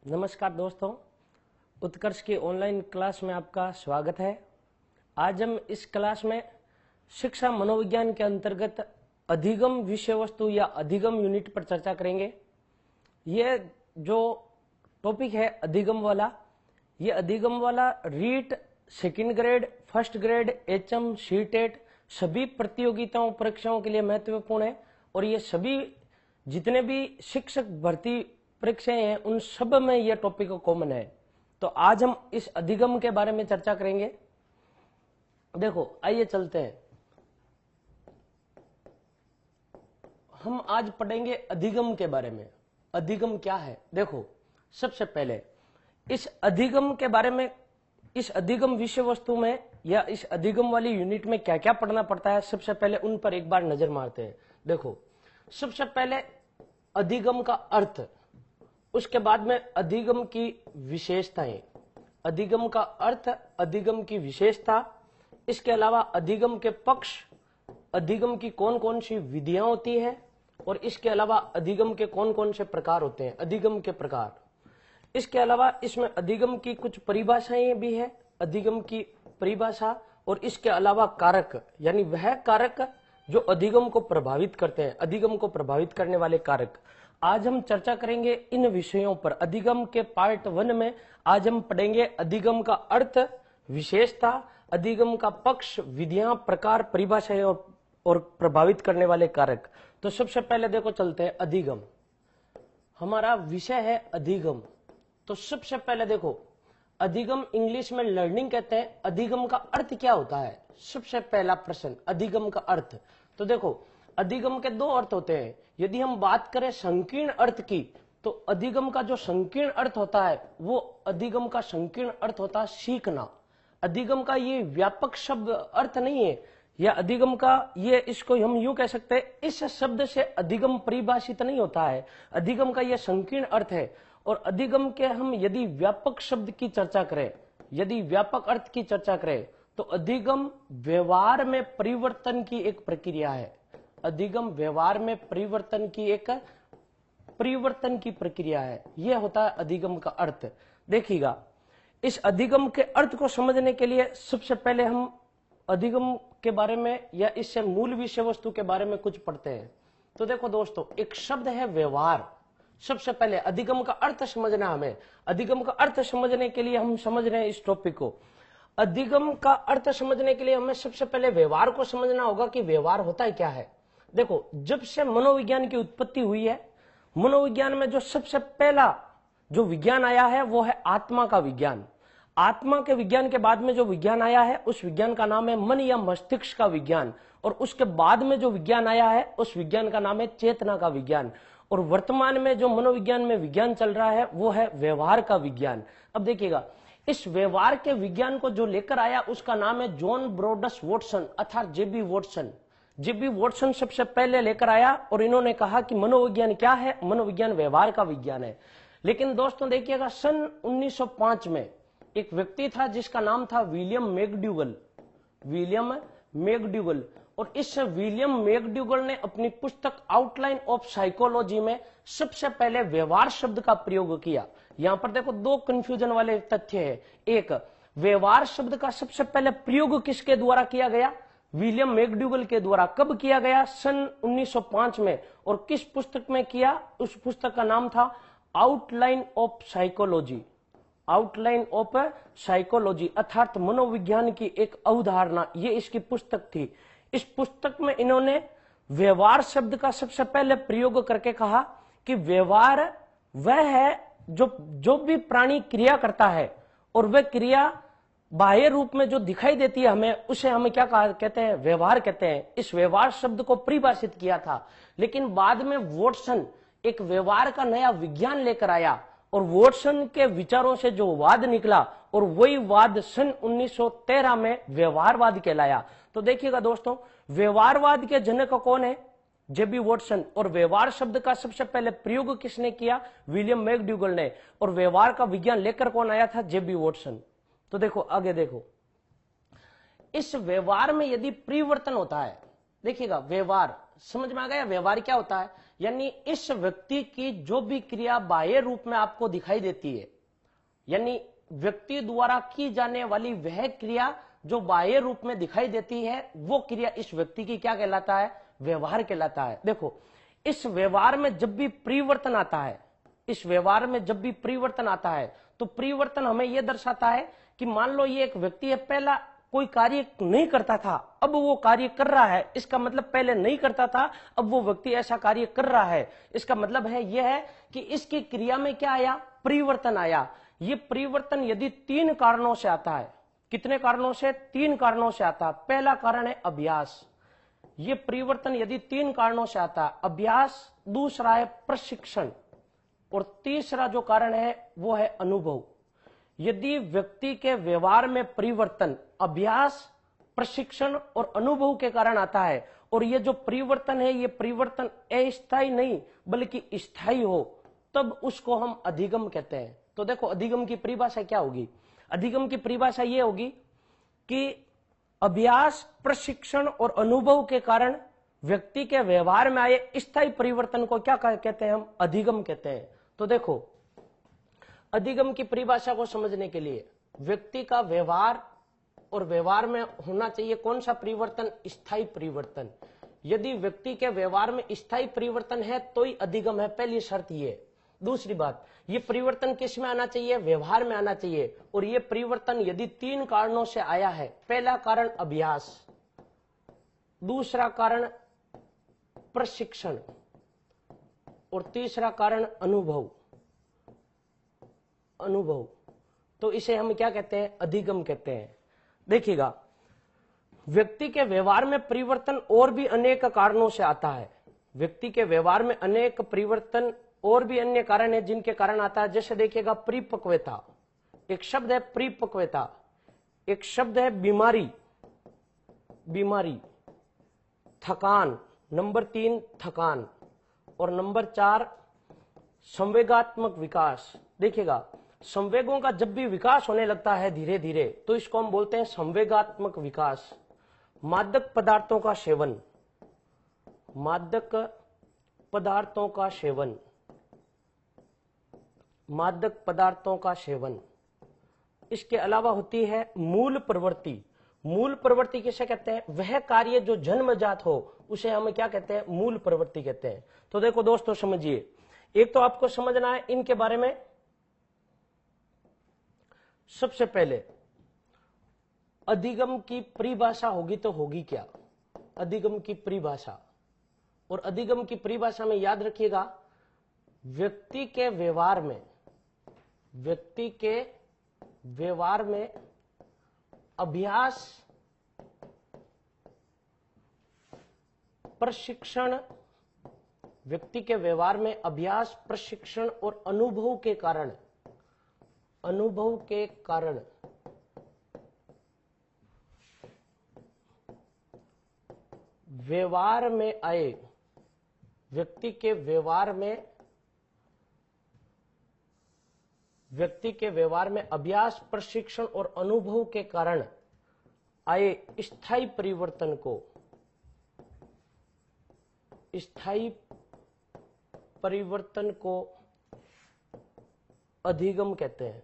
नमस्कार दोस्तों, उत्कर्ष की ऑनलाइन क्लास में आपका स्वागत है। आज हम इस क्लास में शिक्षा मनोविज्ञान के अंतर्गत अधिगम विषय वस्तु या अधिगम यूनिट पर चर्चा करेंगे। ये जो टॉपिक है अधिगम वाला, ये अधिगम वाला REET, second grade, first grade, HM, CTET सभी प्रतियोगिताओं परीक्षाओं के लिए महत्वपूर्ण है और ये सभी जितने भी शिक्षक भर्ती परीक्षाएं हैं उन सब में यह टॉपिक कॉमन है। तो आज हम इस अधिगम के बारे में चर्चा करेंगे। देखो, आइए चलते हैं। हम आज पढ़ेंगे अधिगम के बारे में। अधिगम क्या है? देखो, सबसे पहले इस अधिगम के बारे में, इस अधिगम विषय वस्तु में या इस अधिगम वाली यूनिट में क्या क्या पढ़ना पड़ता है, सबसे पहले उन पर एक बार नजर मारते हैं। देखो, सबसे पहले अधिगम का अर्थ, उसके बाद में अधिगम की विशेषताएं, अधिगम का अर्थ, अधिगम की विशेषता, इसके अलावा अधिगम के पक्ष, अधिगम की कौन कौन सी विधियां होती हैं और इसके अलावा अधिगम के कौन कौन से प्रकार होते हैं, अधिगम के प्रकार। इसके अलावा इसमें अधिगम की कुछ परिभाषाएं भी है, अधिगम की परिभाषा, और इसके अलावा कारक, यानी वह कारक जो अधिगम को प्रभावित करते हैं, अधिगम को प्रभावित करने वाले कारक। आज हम चर्चा करेंगे इन विषयों पर। अधिगम के पार्ट 1 में आज हम पढ़ेंगे अधिगम का अर्थ, विशेषता, अधिगम का पक्ष, विधियां, प्रकार, परिभाषाएं और प्रभावित करने वाले कारक। तो सबसे पहले देखो, चलते हैं अधिगम। हमारा विषय है अधिगम। तो सबसे पहले देखो, अधिगम इंग्लिश में लर्निंग कहते हैं। अधिगम का अर्थ क्या होता है? सबसे पहला प्रश्न, अधिगम का अर्थ। तो देखो, अधिगम के दो अर्थ होते हैं। यदि हम बात करें संकीर्ण अर्थ की, तो अधिगम का जो संकीर्ण अर्थ होता है वो अधिगम का संकीर्ण अर्थ होता है सीखना। अधिगम का ये व्यापक शब्द अर्थ नहीं है, या अधिगम का ये, इसको हम यूं कह सकते हैं, इस शब्द से अधिगम परिभाषित नहीं होता है। अधिगम का ये संकीर्ण अर्थ है। और अधिगम के हम यदि व्यापक शब्द की चर्चा करें, यदि व्यापक अर्थ की चर्चा करें, तो अधिगम व्यवहार में परिवर्तन की एक प्रक्रिया है। अधिगम व्यवहार में परिवर्तन की प्रक्रिया है। यह होता है अधिगम का अर्थ। देखिएगा, इस अधिगम के अर्थ को समझने के लिए सबसे पहले हम अधिगम के बारे में या इससे मूल विषय वस्तु के बारे में कुछ पढ़ते हैं। तो देखो दोस्तों, एक शब्द है व्यवहार। सबसे पहले अधिगम का अर्थ समझना हमें। अधिगम का अर्थ समझने के लिए हम समझ रहे हैं इस टॉपिक को। अधिगम का अर्थ समझने के लिए हमें सबसे पहले व्यवहार को समझना होगा कि व्यवहार होता है क्या है। देखो, जब से मनोविज्ञान की उत्पत्ति हुई है, मनोविज्ञान में जो सबसे पहला जो विज्ञान आया है वो है आत्मा का विज्ञान। आत्मा के विज्ञान के बाद में जो विज्ञान आया है उस विज्ञान का नाम है मन या मस्तिष्क का विज्ञान। और उसके बाद में जो विज्ञान आया है उस विज्ञान का नाम है चेतना का विज्ञान। और वर्तमान में जो मनोविज्ञान में विज्ञान चल रहा है वो है व्यवहार का विज्ञान। अब देखिएगा, इस व्यवहार के विज्ञान को जो लेकर आया उसका नाम है जॉन ब्रोडस वॉटसन अर्थात जेबी वॉटसन। जेबी वॉटसन सबसे पहले लेकर आया और इन्होंने कहा कि मनोविज्ञान क्या है? मनोविज्ञान व्यवहार का विज्ञान है। लेकिन दोस्तों देखिएगा, सन 1905 में एक व्यक्ति था जिसका नाम था विलियम मैकडूगल। William McDougall. और इस विलियम मैकडूगल ने अपनी पुस्तक आउटलाइन ऑफ साइकोलॉजी में सबसे पहले व्यवहार शब्द का प्रयोग किया। यहां पर देखो, दो कंफ्यूजन वाले तथ्य है। एक, व्यवहार शब्द का सबसे पहले प्रयोग किसके द्वारा किया गया? विलियम मैकडूगल के द्वारा। कब किया गया? सन 1905 में। और किस पुस्तक में किया? उस पुस्तक का नाम था outline of psychology. Outline of psychology अर्थात मनोविज्ञान की एक अवधारणा, ये इसकी पुस्तक थी। इस पुस्तक में इन्होंने व्यवहार शब्द का सबसे पहले प्रयोग करके कहा कि व्यवहार वह है जो भी प्राणी क्रिया करता है और वह क्रिया बाह्य रूप में जो दिखाई देती है हमें, उसे हमें क्या कहते हैं? व्यवहार कहते हैं। इस व्यवहार शब्द को परिभाषित किया था। लेकिन बाद में वॉटसन एक व्यवहार का नया विज्ञान लेकर आया और वॉटसन के विचारों से जो वाद निकला, और वही वाद सन 1913 में व्यवहारवाद कहलाया। तो देखिएगा दोस्तों, व्यवहारवाद के जनक कौन है? जेबी वॉटसन। और व्यवहार शब्द का सबसे पहले प्रयोग किसने किया? विलियम मैकडूगल ने। और व्यवहार का विज्ञान लेकर कौन आया था? जेबी वॉटसन। तो देखो, आगे देखो, इस व्यवहार में यदि परिवर्तन होता है, देखिएगा, व्यवहार समझ में आ गया? व्यवहार क्या होता है? यानी इस व्यक्ति की जो भी क्रिया बाह्य रूप में आपको दिखाई देती है, यानी व्यक्ति द्वारा की जाने वाली वह क्रिया जो बाह्य रूप में दिखाई देती है, वो क्रिया इस व्यक्ति की क्या कहलाता है? व्यवहार कहलाता है। देखो, इस व्यवहार में जब भी परिवर्तन आता है, इस व्यवहार में जब भी परिवर्तन आता है, तो परिवर्तन हमें यह दर्शाता है कि मान लो ये एक व्यक्ति है, पहला कोई कार्य नहीं करता था, अब वो कार्य कर रहा है। इसका मतलब पहले नहीं करता था, अब वो व्यक्ति ऐसा कार्य कर रहा है। इसका मतलब है यह है कि इसकी क्रिया में क्या आया? परिवर्तन आया। ये परिवर्तन यदि 3 कारणों से आता है, कितने कारणों से? 3 कारणों से आता है। पहला कारण है अभ्यास। ये परिवर्तन यदि 3 कारणों से आता है, अभ्यास, दूसरा है प्रशिक्षण, और तीसरा जो कारण है वो है अनुभव। यदि व्यक्ति के व्यवहार में परिवर्तन अभ्यास, प्रशिक्षण और अनुभव के कारण आता है, और ये जो परिवर्तन है ये परिवर्तन अस्थायी नहीं बल्कि स्थायी हो, तब उसको हम अधिगम कहते हैं। तो देखो, अधिगम की परिभाषा क्या होगी? अधिगम की परिभाषा ये होगी कि अभ्यास, प्रशिक्षण और अनुभव के कारण व्यक्ति के व्यवहार में आए स्थायी परिवर्तन को क्या कहते हैं? हम अधिगम कहते हैं। तो देखो, अधिगम की परिभाषा को समझने के लिए व्यक्ति का व्यवहार और व्यवहार में होना चाहिए कौन सा परिवर्तन? स्थायी परिवर्तन। यदि व्यक्ति के व्यवहार में स्थायी परिवर्तन है तो ही अधिगम है, पहली शर्त ये। दूसरी बात, ये परिवर्तन किस में आना चाहिए? व्यवहार में आना चाहिए। और ये परिवर्तन यदि 3 कारणों से आया है, पहला कारण अभ्यास, दूसरा कारण प्रशिक्षण और तीसरा कारण अनुभव, तो इसे हम क्या कहते हैं? अधिगम कहते हैं। देखिएगा, व्यक्ति के व्यवहार में परिवर्तन और भी अनेक कारणों से आता है। व्यक्ति के व्यवहार में अनेक परिवर्तन और भी अन्य कारण है जिनके कारण आता है। जैसे देखिएगा, परिपक्वता, एक शब्द है परिपक्वता, एक शब्द है बीमारी, थकान, नंबर 3 थकान, और नंबर 4 संवेगात्मक विकास। देखिएगा, संवेगों का जब भी विकास होने लगता है धीरे धीरे, तो इसको हम बोलते हैं संवेगात्मक विकास। मादक पदार्थों का सेवन, मादक पदार्थों का सेवन। इसके अलावा होती है मूल प्रवृत्ति। मूल प्रवृत्ति किसे कहते हैं? वह कार्य जो जन्मजात हो उसे हम क्या कहते हैं? मूल प्रवृत्ति कहते हैं। तो देखो दोस्तों, समझिए, एक तो आपको समझना है इनके बारे में। सबसे पहले अधिगम की परिभाषा होगी तो होगी क्या? अधिगम की परिभाषा, और अधिगम की परिभाषा में याद रखिएगा, व्यक्ति के व्यवहार में अभ्यास, प्रशिक्षण, व्यक्ति के व्यवहार में अभ्यास, प्रशिक्षण और अनुभव के कारण व्यवहार में आए, व्यक्ति के व्यवहार में अभ्यास, प्रशिक्षण और अनुभव के कारण आए स्थायी परिवर्तन को अधिगम कहते हैं।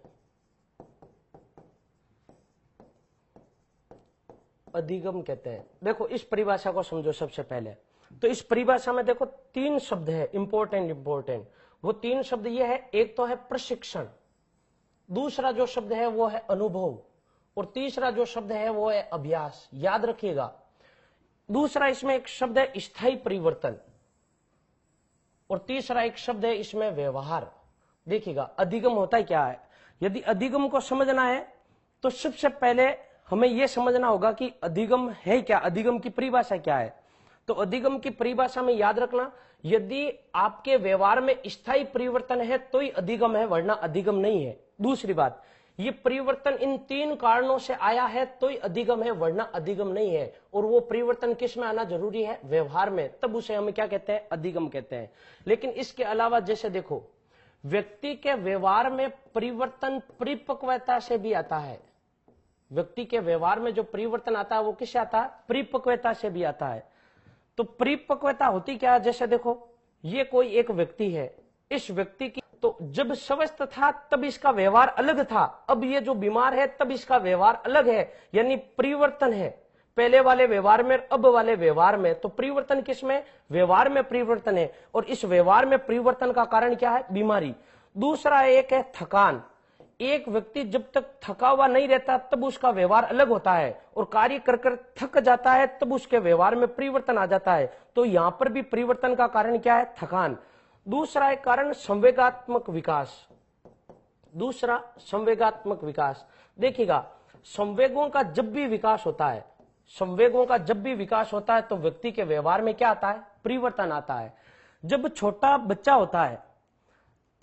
अधिगम कहते हैं। देखो, इस परिभाषा को समझो। सबसे पहले तो इस परिभाषा में देखो 3 शब्द है इंपॉर्टेंट। वो 3 शब्द ये है, एक तो है प्रशिक्षण, दूसरा जो शब्द है वो है अनुभव, और तीसरा जो शब्द है वो है अभ्यास। याद रखिएगा, दूसरा इसमें एक शब्द है स्थायी परिवर्तन, और तीसरा एक शब्द है इसमें व्यवहार। देखिएगा, अधिगम होता है क्या है? यदि अधिगम को समझना है तो सबसे पहले हमें यह समझना होगा कि अधिगम है क्या, अधिगम की परिभाषा क्या है। तो अधिगम की परिभाषा में याद रखना, यदि आपके व्यवहार में स्थायी परिवर्तन है तो ही अधिगम है, वरना अधिगम नहीं है। दूसरी बात, ये परिवर्तन इन 3 कारणों से आया है तो ही अधिगम है, वरना अधिगम नहीं है। और वो परिवर्तन किस में आना जरूरी है? व्यवहार में, तब उसे हम क्या कहते हैं? अधिगम कहते हैं। लेकिन इसके अलावा जैसे देखो, व्यक्ति के व्यवहार में परिवर्तन परिपक्वता से भी आता है। व्यक्ति के व्यवहार में जो परिवर्तन आता है वो किससे आता है? परिपक्वता से भी आता है। तो परिपक्वता होती क्या है, जैसे देखो ये कोई एक व्यक्ति है, इस व्यक्ति की तो जब स्वस्थ था तब इसका व्यवहार अलग था, अब ये जो बीमार है तब इसका व्यवहार अलग है, यानी परिवर्तन है पहले वाले व्यवहार में अब वाले व्यवहार में। तो परिवर्तन किसमें, व्यवहार में परिवर्तन है, और इस व्यवहार में परिवर्तन का कारण क्या है, बीमारी। दूसरा एक है थकान, एक व्यक्ति जब तक थका हुआ नहीं रहता तब उसका व्यवहार अलग होता है, और कार्य कर कर थक जाता है तब उसके व्यवहार में परिवर्तन आ जाता है। तो यहां पर भी परिवर्तन का कारण क्या है, थकान। दूसरा एक कारण संवेगात्मक विकास, दूसरा संवेगात्मक विकास। देखिएगा संवेगों का जब भी विकास होता है, संवेगों का जब भी विकास होता है तो व्यक्ति के व्यवहार में क्या आता है, परिवर्तन आता है। जब छोटा बच्चा होता है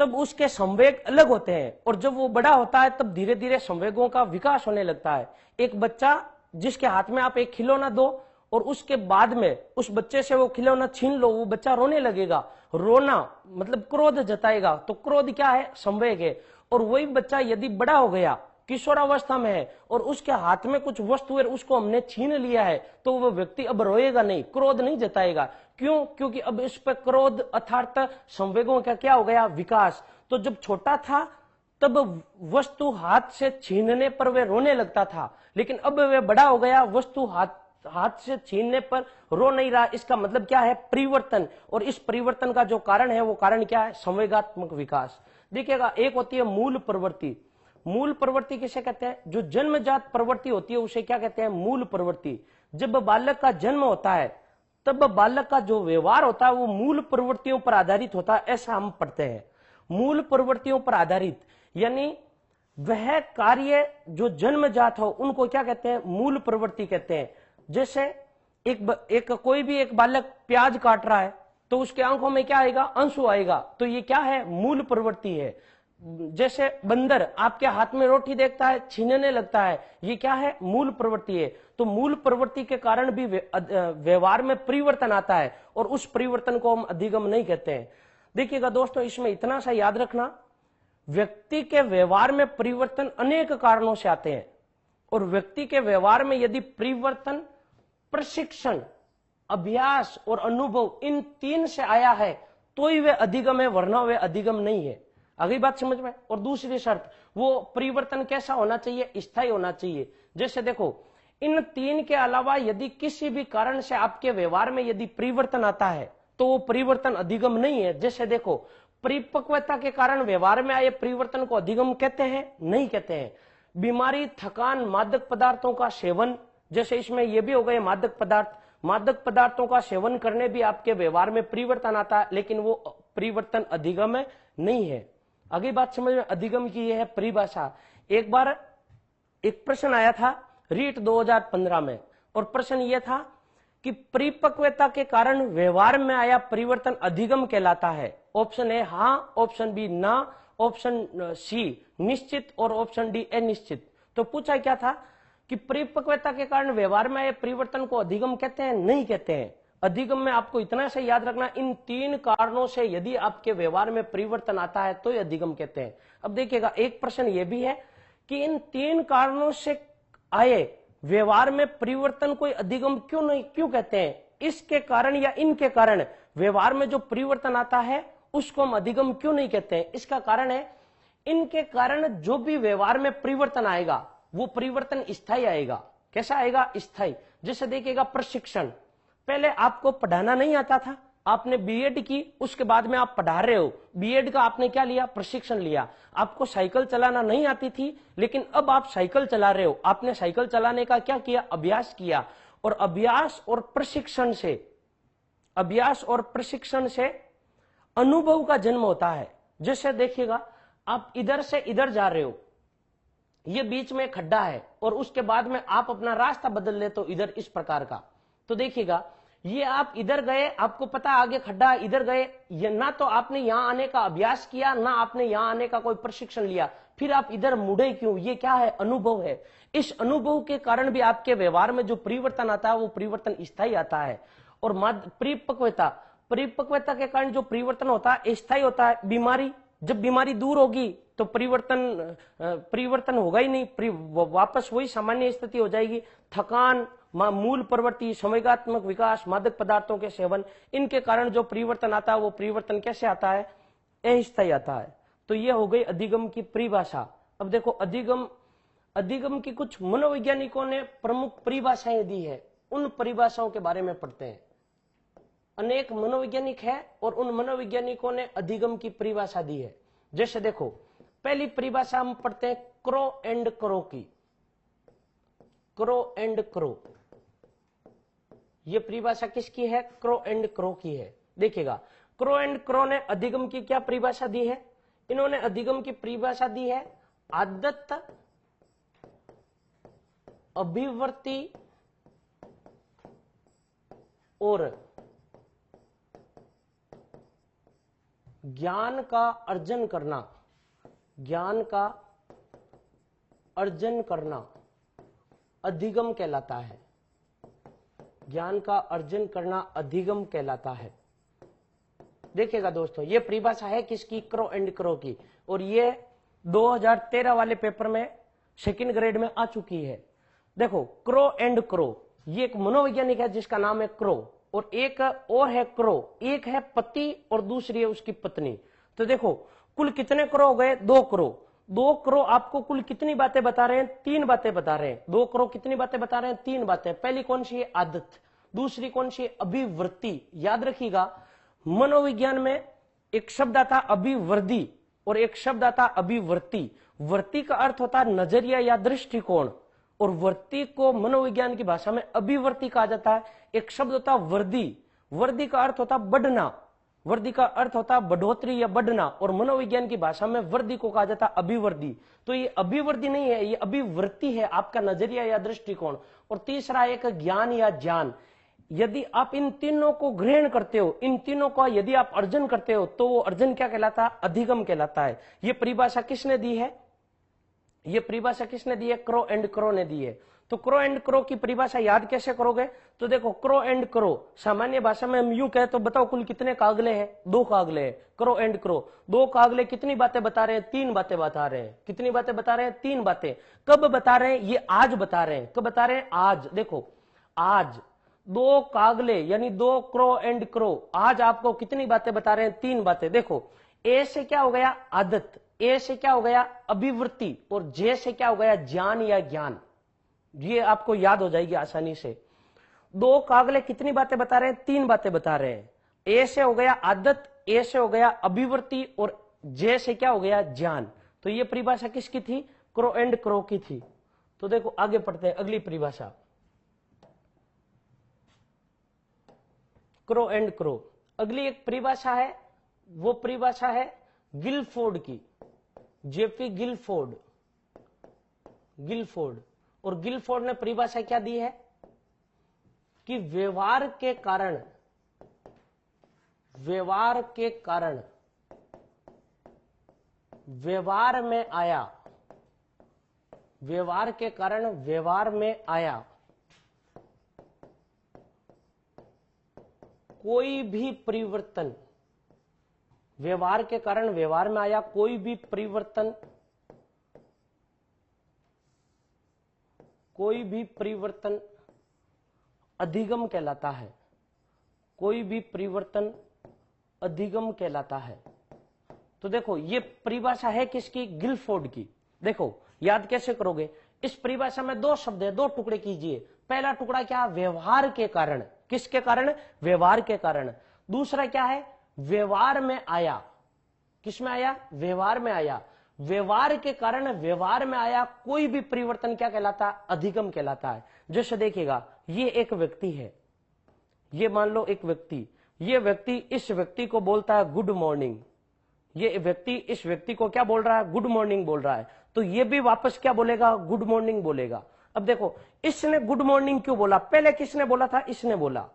तब उसके संवेग अलग होते हैं, और जब वो बड़ा होता है तब धीरे धीरे संवेगों का विकास होने लगता है। एक बच्चा जिसके हाथ में आप एक खिलौना दो और उसके बाद में उस बच्चे से वो खिलौना छीन लो, वो बच्चा रोने लगेगा, रोना मतलब क्रोध जताएगा, तो क्रोध क्या है, संवेग है। और वही बच्चा यदि बड़ा हो गया, किशोरावस्था में है, और उसके हाथ में कुछ वस्तु है उसको हमने छीन लिया है, तो वो व्यक्ति अब रोएगा नहीं, क्रोध नहीं जताएगा। क्यों, क्योंकि अब इस पर क्रोध अर्थात संवेगों का क्या हो गया, विकास। तो जब छोटा था तब वस्तु हाथ से छीनने पर वे रोने लगता था, लेकिन अब वे बड़ा हो गया, वस्तु हाथ से छीनने पर रो नहीं रहा। इसका मतलब क्या है, परिवर्तन। और इस परिवर्तन का जो कारण है वो कारण क्या है, संवेगात्मक विकास। देखिएगा एक होती है मूल प्रवृत्ति। मूल प्रवृत्ति किसे कहते हैं, जो जन्मजात प्रवृत्ति होती है उसे क्या कहते हैं, मूल प्रवृत्ति। जब बालक का जन्म होता है तब बालक का जो व्यवहार होता है वो मूल प्रवृत्तियों पर आधारित होता है, ऐसा हम पढ़ते हैं। मूल प्रवृत्तियों पर आधारित यानी वह कार्य जो जन्मजात हो उनको क्या कहते हैं, मूल प्रवृत्ति कहते हैं। जैसे एक कोई भी एक बालक प्याज काट रहा है तो उसके आंखों में क्या आएगा, आंसू आएगा, तो ये क्या है, मूल प्रवृत्ति है। जैसे बंदर आपके हाथ में रोटी देखता है, छीनने लगता है, ये क्या है, मूल प्रवृत्ति है। तो मूल प्रवृत्ति के कारण भी व्यवहार में परिवर्तन आता है, और उस परिवर्तन को हम अधिगम नहीं कहते हैं। देखिएगा दोस्तों, इसमें इतना सा याद रखना, व्यक्ति के व्यवहार में परिवर्तन अनेक कारणों से आते हैं, और व्यक्ति के व्यवहार में यदि परिवर्तन प्रशिक्षण, अभ्यास और अनुभव इन तीन से आया है तो ही वे अधिगम है, वरना वे अधिगम नहीं है। अगली बात समझ में। और दूसरी शर्त, वो परिवर्तन कैसा होना चाहिए, स्थायी होना चाहिए। जैसे देखो इन तीन के अलावा यदि किसी भी कारण से आपके व्यवहार में यदि परिवर्तन आता है तो वो परिवर्तन अधिगम नहीं है। जैसे देखो परिपक्वता के कारण व्यवहार में आए परिवर्तन को अधिगम कहते हैं, नहीं कहते हैं। बीमारी, थकान, मादक पदार्थों का सेवन, जैसे इसमें यह भी हो गए मादक पदार्थ, मादक पदार्थों का सेवन करने भी आपके व्यवहार में परिवर्तन आता है, लेकिन वो परिवर्तन अधिगम नहीं है। अगली बात समझ में, अधिगम की यह है परिभाषा। एक बार एक प्रश्न आया था रीट 2015 में, और प्रश्न यह था कि परिपक्वता के कारण व्यवहार में आया परिवर्तन अधिगम कहलाता है। ऑप्शन ए हाँ, ऑप्शन बी ना, ऑप्शन सी निश्चित, और ऑप्शन डी अनिश्चित। तो पूछा क्या था कि परिपक्वता के कारण व्यवहार में आए परिवर्तन को अधिगम कहते हैं, नहीं कहते हैं। अधिगम में आपको इतना से याद रखना, इन तीन कारणों से यदि आपके व्यवहार में परिवर्तन आता है तो ये अधिगम कहते हैं। अब देखिएगा एक प्रश्न ये भी है कि इन तीन कारणों से आए व्यवहार में परिवर्तन कोई अधिगम क्यों कहते हैं, इसके कारण या इनके कारण व्यवहार में जो परिवर्तन आता है उसको हम अधिगम क्यों नहीं कहते हैं। इसका कारण है, इनके कारण जो भी व्यवहार में परिवर्तन आएगा वो परिवर्तन स्थायी आएगा। कैसा आएगा, स्थायी। जैसे देखिएगा प्रशिक्षण, पहले आपको पढ़ाना नहीं आता था, आपने बीएड की, उसके बाद में आप पढ़ा रहे हो, बीएड का आपने क्या लिया, प्रशिक्षण लिया। आपको साइकिल चलाना नहीं आती थी, लेकिन अब आप साइकिल चला रहे हो, आपने साइकिल चलाने का क्या किया, अभ्यास किया। और अभ्यास और प्रशिक्षण से अनुभव का जन्म होता है। जैसे देखिएगा आप इधर से इधर जा रहे हो, ये बीच में खड्डा है, और उसके बाद में आप अपना रास्ता बदल ले तो इधर इस प्रकार का, तो देखिएगा ये आप इधर गए, आपको पता आगे खड्डा, इधर गए, ये ना तो आपने यहां आने का अभ्यास किया, ना आपने यहां आने का कोई प्रशिक्षण लिया, फिर आप इधर मुड़े क्यों, ये क्या है, अनुभव है। इस अनुभव के कारण भी आपके व्यवहार में जो परिवर्तन आता है वो परिवर्तन स्थायी आता है। और परिपक्वता के कारण जो परिवर्तन होता है स्थायी होता है। बीमारी, जब बीमारी दूर होगी तो परिवर्तन होगा ही नहीं, वापस वही सामान्य स्थिति हो जाएगी। थकान, मूल प्रवृत्ति, संवेगात्मक विकास, मादक पदार्थों के सेवन, इनके कारण जो परिवर्तन आता है वो परिवर्तन कैसे आता है? अस्थायी आता है। तो ये हो गई अधिगम की परिभाषा। अब देखो अधिगम की कुछ मनोवैज्ञानिकों ने प्रमुख परिभाषाएं दी है, उन परिभाषाओं के बारे में पढ़ते हैं। अनेक मनोवैज्ञानिक है और उन मनोवैज्ञानिकों ने अधिगम की परिभाषा दी है। जैसे देखो पहली परिभाषा हम पढ़ते हैं क्रो एंड क्रो की। क्रो एंड क्रो, ये परिभाषा किसकी है? क्रो एंड क्रो की है। देखिएगा क्रो एंड क्रो ने अधिगम की क्या परिभाषा दी है? इन्होंने अधिगम की परिभाषा दी है आदत, अभिवृत्ति और ज्ञान का अर्जन करना। ज्ञान का अर्जन करना अधिगम कहलाता है। ज्ञान का अर्जन करना अधिगम कहलाता है। देखिएगा दोस्तों ये परिभाषा है किसकी? क्रो एंड क्रो की, और ये 2013 वाले पेपर में सेकंड ग्रेड में आ चुकी है। देखो क्रो एंड क्रो, ये एक मनोवैज्ञानिक है जिसका नाम है क्रो, और एक और है क्रो, एक है पति और दूसरी है उसकी पत्नी। तो देखो कुल कितने क्रो हो गए? 2 क्रो। 2 क्रो आपको कुल कितनी बातें बता रहे हैं? 3 बातें बता रहे हैं। 2 क्रो कितनी बातें बता रहे हैं? 3 बातें। पहली कौन सी है? आदत। दूसरी कौन सी है? अभिवृत्ति। याद रखिएगा मनोविज्ञान में एक शब्द आता अभिवृद्धि और एक शब्द आता अभिवृत्ति। वृत्ति का अर्थ होता है नजरिया या दृष्टिकोण, और वृत्ति को मनोविज्ञान की भाषा में अभिवृत्ति कहा जाता है। एक शब्द होता है वृद्धि। वृद्धि का अर्थ होता बढ़ना, वृद्धि का अर्थ होता बढ़ोतरी या बढ़ना, और मनोविज्ञान की भाषा में वृद्धि को कहा जाता है अभिवृद्धि। तो ये अभिवृद्धि नहीं है, ये अभिवृत्ति है, आपका नजरिया या दृष्टिकोण। और तीसरा एक ज्ञान या ज्ञान। यदि आप इन तीनों को ग्रहण करते हो, इन तीनों का यदि आप अर्जन करते हो, तो वो अर्जन क्या कहलाता है? अधिगम कहलाता है। ये परिभाषा किसने दी है? ये परिभाषा किसने दी है? क्रो एंड क्रो ने दी है। तो क्रो एंड क्रो की परिभाषा याद कैसे करोगे? तो देखो क्रो एंड क्रो सामान्य भाषा में हम यूं कहे तो बताओ कुल कितने कागले हैं? 2 कागले हैं। क्रो एंड क्रो, 2 कागले कितनी बातें बता रहे हैं? 3 बातें बता रहे हैं। कितनी बातें बता रहे हैं? 3 बातें। कब बता रहे हैं? ये आज बता रहे हैं। कब बता रहे हैं? आज। देखो आज 2 कागले यानी 2 क्रो एंड क्रो आज आपको कितनी बातें बता रहे हैं? 3 बातें। देखो ए से क्या हो गया? आदत। ए से क्या हो गया? अभिवृत्ति। और जे से क्या हो गया? ज्ञान या ज्ञान। ये आपको याद हो जाएगी आसानी से। 2 कागले कितनी बातें बता रहे हैं? 3 बातें बता रहे हैं। ए से हो गया आदत, ए से हो गया अभिवृत्ति, और जे से क्या हो गया? ज्ञान। तो ये परिभाषा किसकी थी? क्रो एंड क्रो की थी। तो देखो आगे पढ़ते हैं अगली परिभाषा। क्रो एंड क्रो, अगली एक परिभाषा है, वो परिभाषा है गिलफोर्ड की। JP Guilford. गिलफोर्ड, और गिलफोर्ड ने परिभाषा क्या दी है? कि व्यवहार के कारण व्यवहार में आया, व्यवहार के कारण व्यवहार में आया कोई भी परिवर्तन, व्यवहार के कारण व्यवहार में आया कोई भी परिवर्तन, कोई भी परिवर्तन अधिगम कहलाता है। कोई भी परिवर्तन अधिगम कहलाता है। तो देखो ये परिभाषा है किसकी? गिलफोर्ड की। देखो याद कैसे करोगे? इस परिभाषा में 2 शब्द है, 2 टुकड़े कीजिए। पहला टुकड़ा क्या? व्यवहार के कारण। किसके कारण? व्यवहार के कारण। दूसरा क्या है? व्यवहार में आया। किस में आया? व्यवहार में आया। व्यवहार के कारण व्यवहार में आया कोई भी परिवर्तन क्या कहलाता है? अधिगम कहलाता है। जैसे देखिएगा ये एक व्यक्ति है, ये मान लो एक व्यक्ति, ये व्यक्ति इस व्यक्ति को बोलता है गुड मॉर्निंग। ये व्यक्ति इस व्यक्ति को क्या बोल रहा है? गुड मॉर्निंग बोल रहा है। तो ये भी वापस क्या बोलेगा? गुड मॉर्निंग बोलेगा। अब देखो इसने गुड मॉर्निंग क्यों बोला? पहले किसने बोला था? इसने बोला।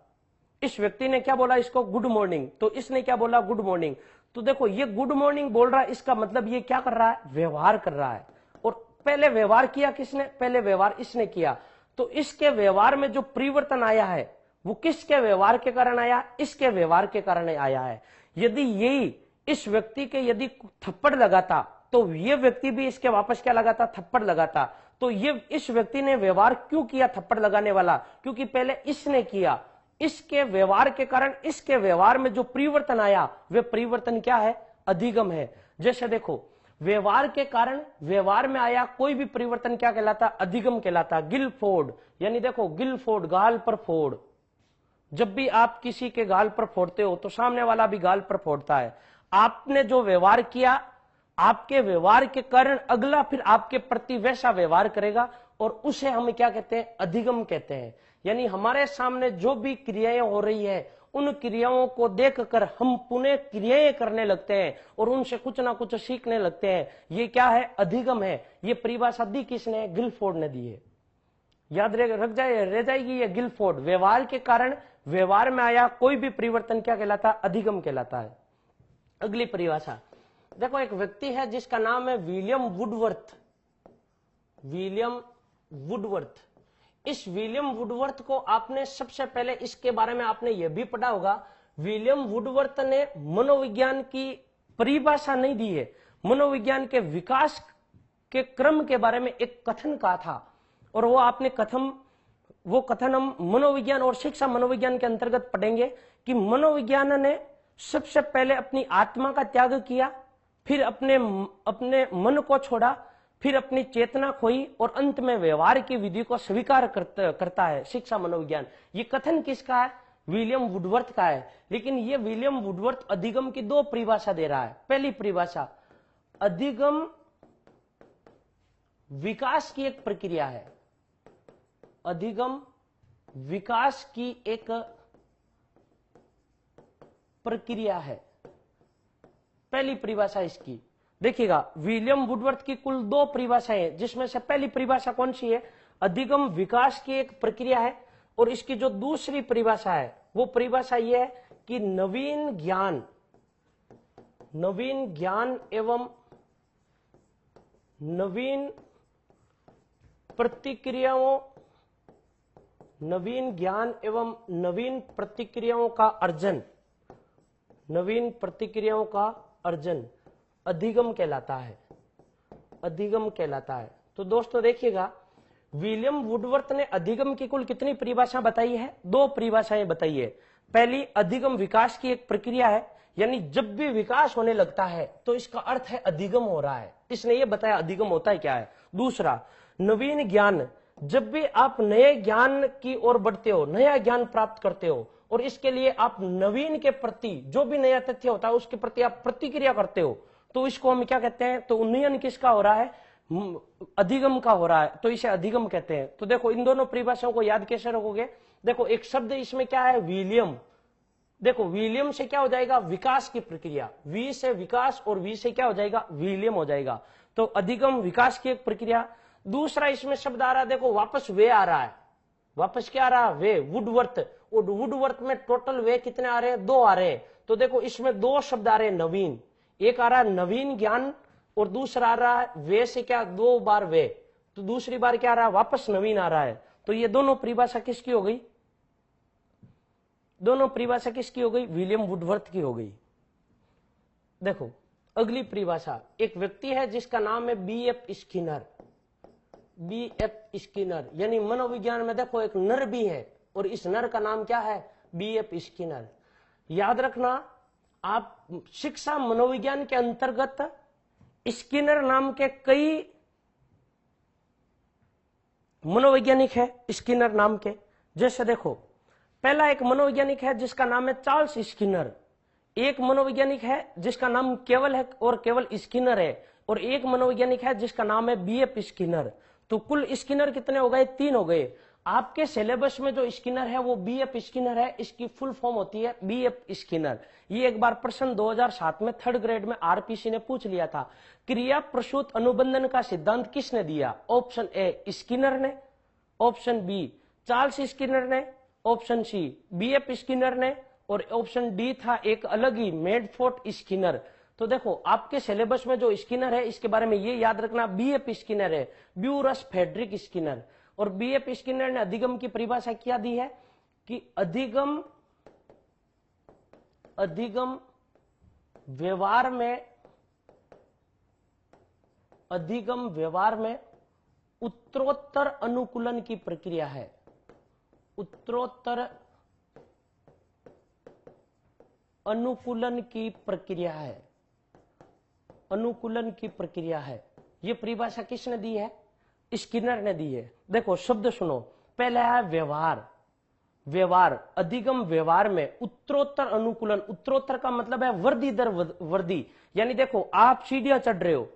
इस व्यक्ति ने क्या बोला? इसको गुड मॉर्निंग। तो इसने क्या बोला? Good morning. तो देखो ये गुड मॉर्निंग बोल रहा है, इसका मतलब ये क्या कर रहा है? व्यवहार कर रहा है। और पहले व्यवहार किया किसने? पहले व्यवहार इसने किया। तो इसके व्यवहार में जो परिवर्तन आया है वो किसके व्यवहार के कारण आया? इसके व्यवहार के कारण आया है। यदि यही इस व्यक्ति के यदि थप्पड़ लगाता तो ये व्यक्ति भी इसके वापस क्या लगाता, थप्पड़ लगाता। तो ये इस व्यक्ति ने व्यवहार क्यों किया थप्पड़ लगाने वाला, क्योंकि पहले इसने किया, इसके व्यवहार के कारण इसके व्यवहार में जो परिवर्तन आया वे परिवर्तन क्या है, अधिगम है। जैसे देखो, व्यवहार के कारण व्यवहार में आया कोई भी परिवर्तन क्या कहलाता, अधिगम कहलाता। गिलफोर्ड, यानी देखो गिलफोर्ड, गाल पर फोड़। जब भी आप किसी के गाल पर फोड़ते हो तो सामने वाला भी गाल पर फोड़ता है। आपने जो व्यवहार किया, आपके व्यवहार के कारण अगला फिर आपके प्रति वैसा व्यवहार करेगा, और उसे हम क्या कहते हैं, अधिगम कहते हैं। यानी हमारे सामने जो भी क्रियाएं हो रही है, उन क्रियाओं को देखकर हम पुनः क्रियाएं करने लगते हैं और उनसे कुछ ना कुछ सीखने लगते हैं। ये क्या है, अधिगम है। ये परिभाषा दी किसने, गिलफोर्ड ने दी है। याद रख जाएगी ये गिलफोर्ड। व्यवहार के कारण व्यवहार में आया कोई भी परिवर्तन क्या कहलाता, अधिगम कहलाता है। अगली परिभाषा देखो, एक व्यक्ति है जिसका नाम है विलियम वुडवर्थ। विलियम वुडवर्थ, इस विलियम वुडवर्थ को आपने सबसे पहले इसके बारे में आपने यह भी पढ़ा होगा, विलियम वुडवर्थ ने मनोविज्ञान की परिभाषा नहीं दी है, मनोविज्ञान के विकास के क्रम के बारे में एक कथन कहा था। और वो कथन हम मनोविज्ञान और शिक्षा मनोविज्ञान के अंतर्गत पढ़ेंगे कि मनोविज्ञान ने सबसे पहले अपनी आत्मा का त्याग किया, फिर अपने मन को छोड़ा, फिर अपनी चेतना खोई और अंत में व्यवहार की विधि को स्वीकार करता है शिक्षा मनोविज्ञान। ये कथन किसका है, विलियम वुडवर्थ का है। लेकिन ये विलियम वुडवर्थ अधिगम की दो परिभाषा दे रहा है। पहली परिभाषा, अधिगम विकास की एक प्रक्रिया है। अधिगम विकास की एक प्रक्रिया है, पहली परिभाषा इसकी। देखिएगा, विलियम वुडवर्थ की कुल दो परिभाषाएं, जिसमें से पहली परिभाषा कौन सी है, अधिगम विकास की एक प्रक्रिया है। और इसकी जो दूसरी परिभाषा है वो परिभाषा ये है कि नवीन ज्ञान एवं नवीन प्रतिक्रियाओं, नवीन ज्ञान एवं नवीन प्रतिक्रियाओं का अर्जन, नवीन प्रतिक्रियाओं का अर्जन अधिगम कहलाता है, अधिगम कहलाता है। तो दोस्तों देखिएगा, विलियम वुडवर्थ ने अधिगम की कुल कितनी परिभाषा बताई है, दो परिभाषाएं बताई है। पहली, अधिगम विकास की एक प्रक्रिया है, यानी जब भी विकास होने लगता है तो इसका अर्थ है अधिगम हो रहा है। इसने ये बताया अधिगम होता है क्या है। दूसरा, नवीन ज्ञान, जब भी आप नए ज्ञान की ओर बढ़ते हो, नया ज्ञान प्राप्त करते हो और इसके लिए आप नवीन के प्रति, जो भी नया तथ्य होता है उसके प्रति आप प्रतिक्रिया करते हो, तो इसको हम क्या कहते हैं, तो उन्नयन किसका हो रहा है, अधिगम का हो रहा है, तो इसे अधिगम कहते हैं। तो देखो, इन दोनों परिभाषाओं को याद कैसे रखोगे। देखो, एक शब्द इसमें क्या है, विलियम। देखो, विलियम से क्या हो जाएगा, विकास की प्रक्रिया, वी से विकास और वी से क्या हो जाएगा, विलियम हो जाएगा। तो अधिगम विकास की एक प्रक्रिया। दूसरा इसमें शब्द आ रहा है, देखो वापस वे आ रहा है, वापस क्या आ रहा है, वे, वुडवर्थ। और वुडवर्थ में टोटल वे कितने आ रहे हैं, दो आ रहे हैं। तो देखो, इसमें दो शब्द आ रहे हैं, नवीन, एक आ रहा है नवीन ज्ञान और दूसरा आ रहा है वे से क्या, दो बार वे, तो दूसरी बार क्या आ रहा है, वापस नवीन आ रहा है। तो ये दोनों परिभाषा किसकी हो गई, दोनों परिभाषा किसकी हो गई, विलियम वुडवर्थ की हो गई। देखो अगली परिभाषा, एक व्यक्ति है जिसका नाम है B.F. स्किनर। B.F. स्किनर, यानी मनोविज्ञान में देखो एक नर भी है और इस नर का नाम क्या है, B.F. स्किनर। याद रखना, आप शिक्षा मनोविज्ञान के अंतर्गत स्किनर नाम के कई मनोवैज्ञानिक है, स्किनर नाम के। जैसे देखो, पहला एक मनोवैज्ञानिक है जिसका नाम है चार्ल्स स्किनर, एक मनोवैज्ञानिक है जिसका नाम केवल है और केवल स्किनर है, और एक मनोवैज्ञानिक है जिसका नाम है B.F. स्किनर। तो कुल स्किनर कितने हो गए, 3 हो गए। आपके सिलेबस में जो स्किनर है वो B.F. स्किनर है, इसकी फुल फॉर्म होती है B.F. स्किनर। ये एक बार प्रश्न 2007 में 3rd ग्रेड में RPC ने पूछ लिया था, क्रिया प्रसूत अनुबंधन का सिद्धांत किसने दिया। ऑप्शन ए स्किनर ने, ऑप्शन बी चार्ल्स स्किनर ने, ऑप्शन सी B.F. स्किनर ने, और ऑप्शन डी था एक अलग ही मेडफोर्ड स्किनर। तो देखो, आपके सिलेबस में जो स्किनर है इसके बारे में ये याद रखना, B.F. स्किनर है, ब्यूरस फ्रेडरिक स्किनर। और B.F. स्किनर ने अधिगम की परिभाषा क्या दी है कि अधिगम व्यवहार में अधिगम व्यवहार में उत्तरोत्तर अनुकूलन की प्रक्रिया है। उत्तरोत्तर अनुकूलन की प्रक्रिया है। अनुकूलन की प्रक्रिया है। ये परिभाषा किसने दी है? स्किनर ने दी है। देखो शब्द सुनो, पहला है व्यवहार। व्यवहार, अधिगम व्यवहार में उत्तरोत्तर अनुकूलन। उत्तरोत्तर का मतलब है वृद्धि दर वृद्धि। यानी देखो आप सीढ़ियां चढ़ रहे हो,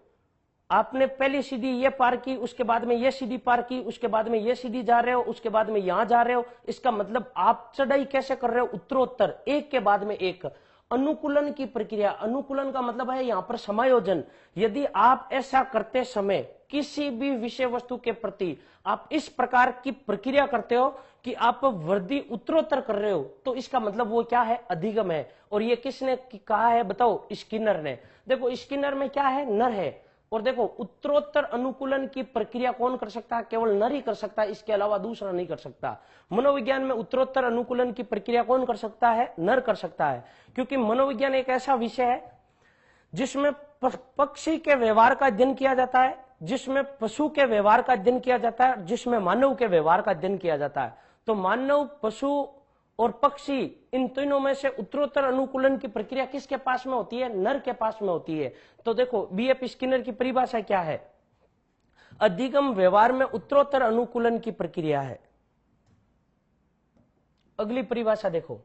आपने पहली सीढ़ी ये पार की, उसके बाद में ये सीढ़ी पार की, उसके बाद में ये सीढ़ी जा रहे हो, उसके बाद में यहां जा रहे हो। इसका मतलब आप चढ़ाई कैसे कर रहे हो? उत्तरोत्तर, एक के बाद में एक। अनुकूलन की प्रक्रिया, अनुकूलन का मतलब है यहां पर समायोजन। यदि आप ऐसा करते समय किसी भी विषय वस्तु के प्रति आप इस प्रकार की प्रक्रिया करते हो कि आप वृद्धि उत्तरोत्तर कर रहे हो, तो इसका मतलब वो क्या है? अधिगम है। और ये किसने कहा है बताओ? स्किनर ने। देखो स्किनर में क्या है? नर है। और देखो उत्तरोत्तर अनुकूलन की प्रक्रिया कौन कर सकता है? केवल नर ही कर सकता है, इसके अलावा दूसरा नहीं कर सकता। मनोविज्ञान में उत्तरोत्तर अनुकूलन की प्रक्रिया कौन कर सकता है? नर कर सकता है। क्योंकि मनोविज्ञान एक ऐसा विषय है जिसमें पक्षी के व्यवहार का अध्ययन किया जाता है, जिसमें पशु के व्यवहार का अध्ययन किया जाता है, जिसमें मानव के व्यवहार का अध्ययन किया जाता है। तो मानव, पशु और पक्षी, इन तीनों में से उत्तरोत्तर अनुकूलन की प्रक्रिया किसके पास में होती है? नर के पास में होती है। तो देखो बीएफ स्किनर की परिभाषा क्या है? अधिगम व्यवहार में उत्तरोत्तर अनुकूलन की प्रक्रिया है। अगली परिभाषा देखो,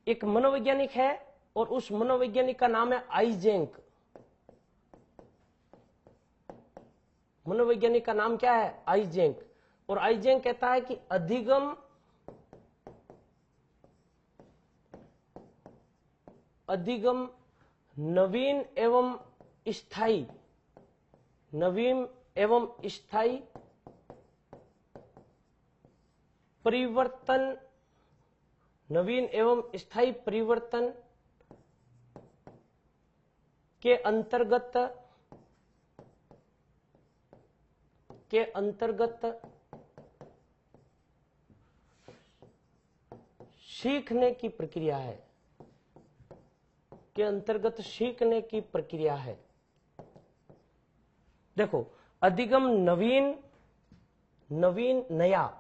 एक मनोवैज्ञानिक है और उस मनोवैज्ञानिक का नाम है आइजेंक। मनोवैज्ञानिक का नाम क्या है? आइजेंक। और आइजेंक कहता है कि अधिगम नवीन एवं स्थायी, नवीन एवं स्थायी परिवर्तन, नवीन एवं स्थायी परिवर्तन के अंतर्गत सीखने की प्रक्रिया है। के अंतर्गत सीखने की प्रक्रिया है। देखो अधिगम नवीन, नवीन नया,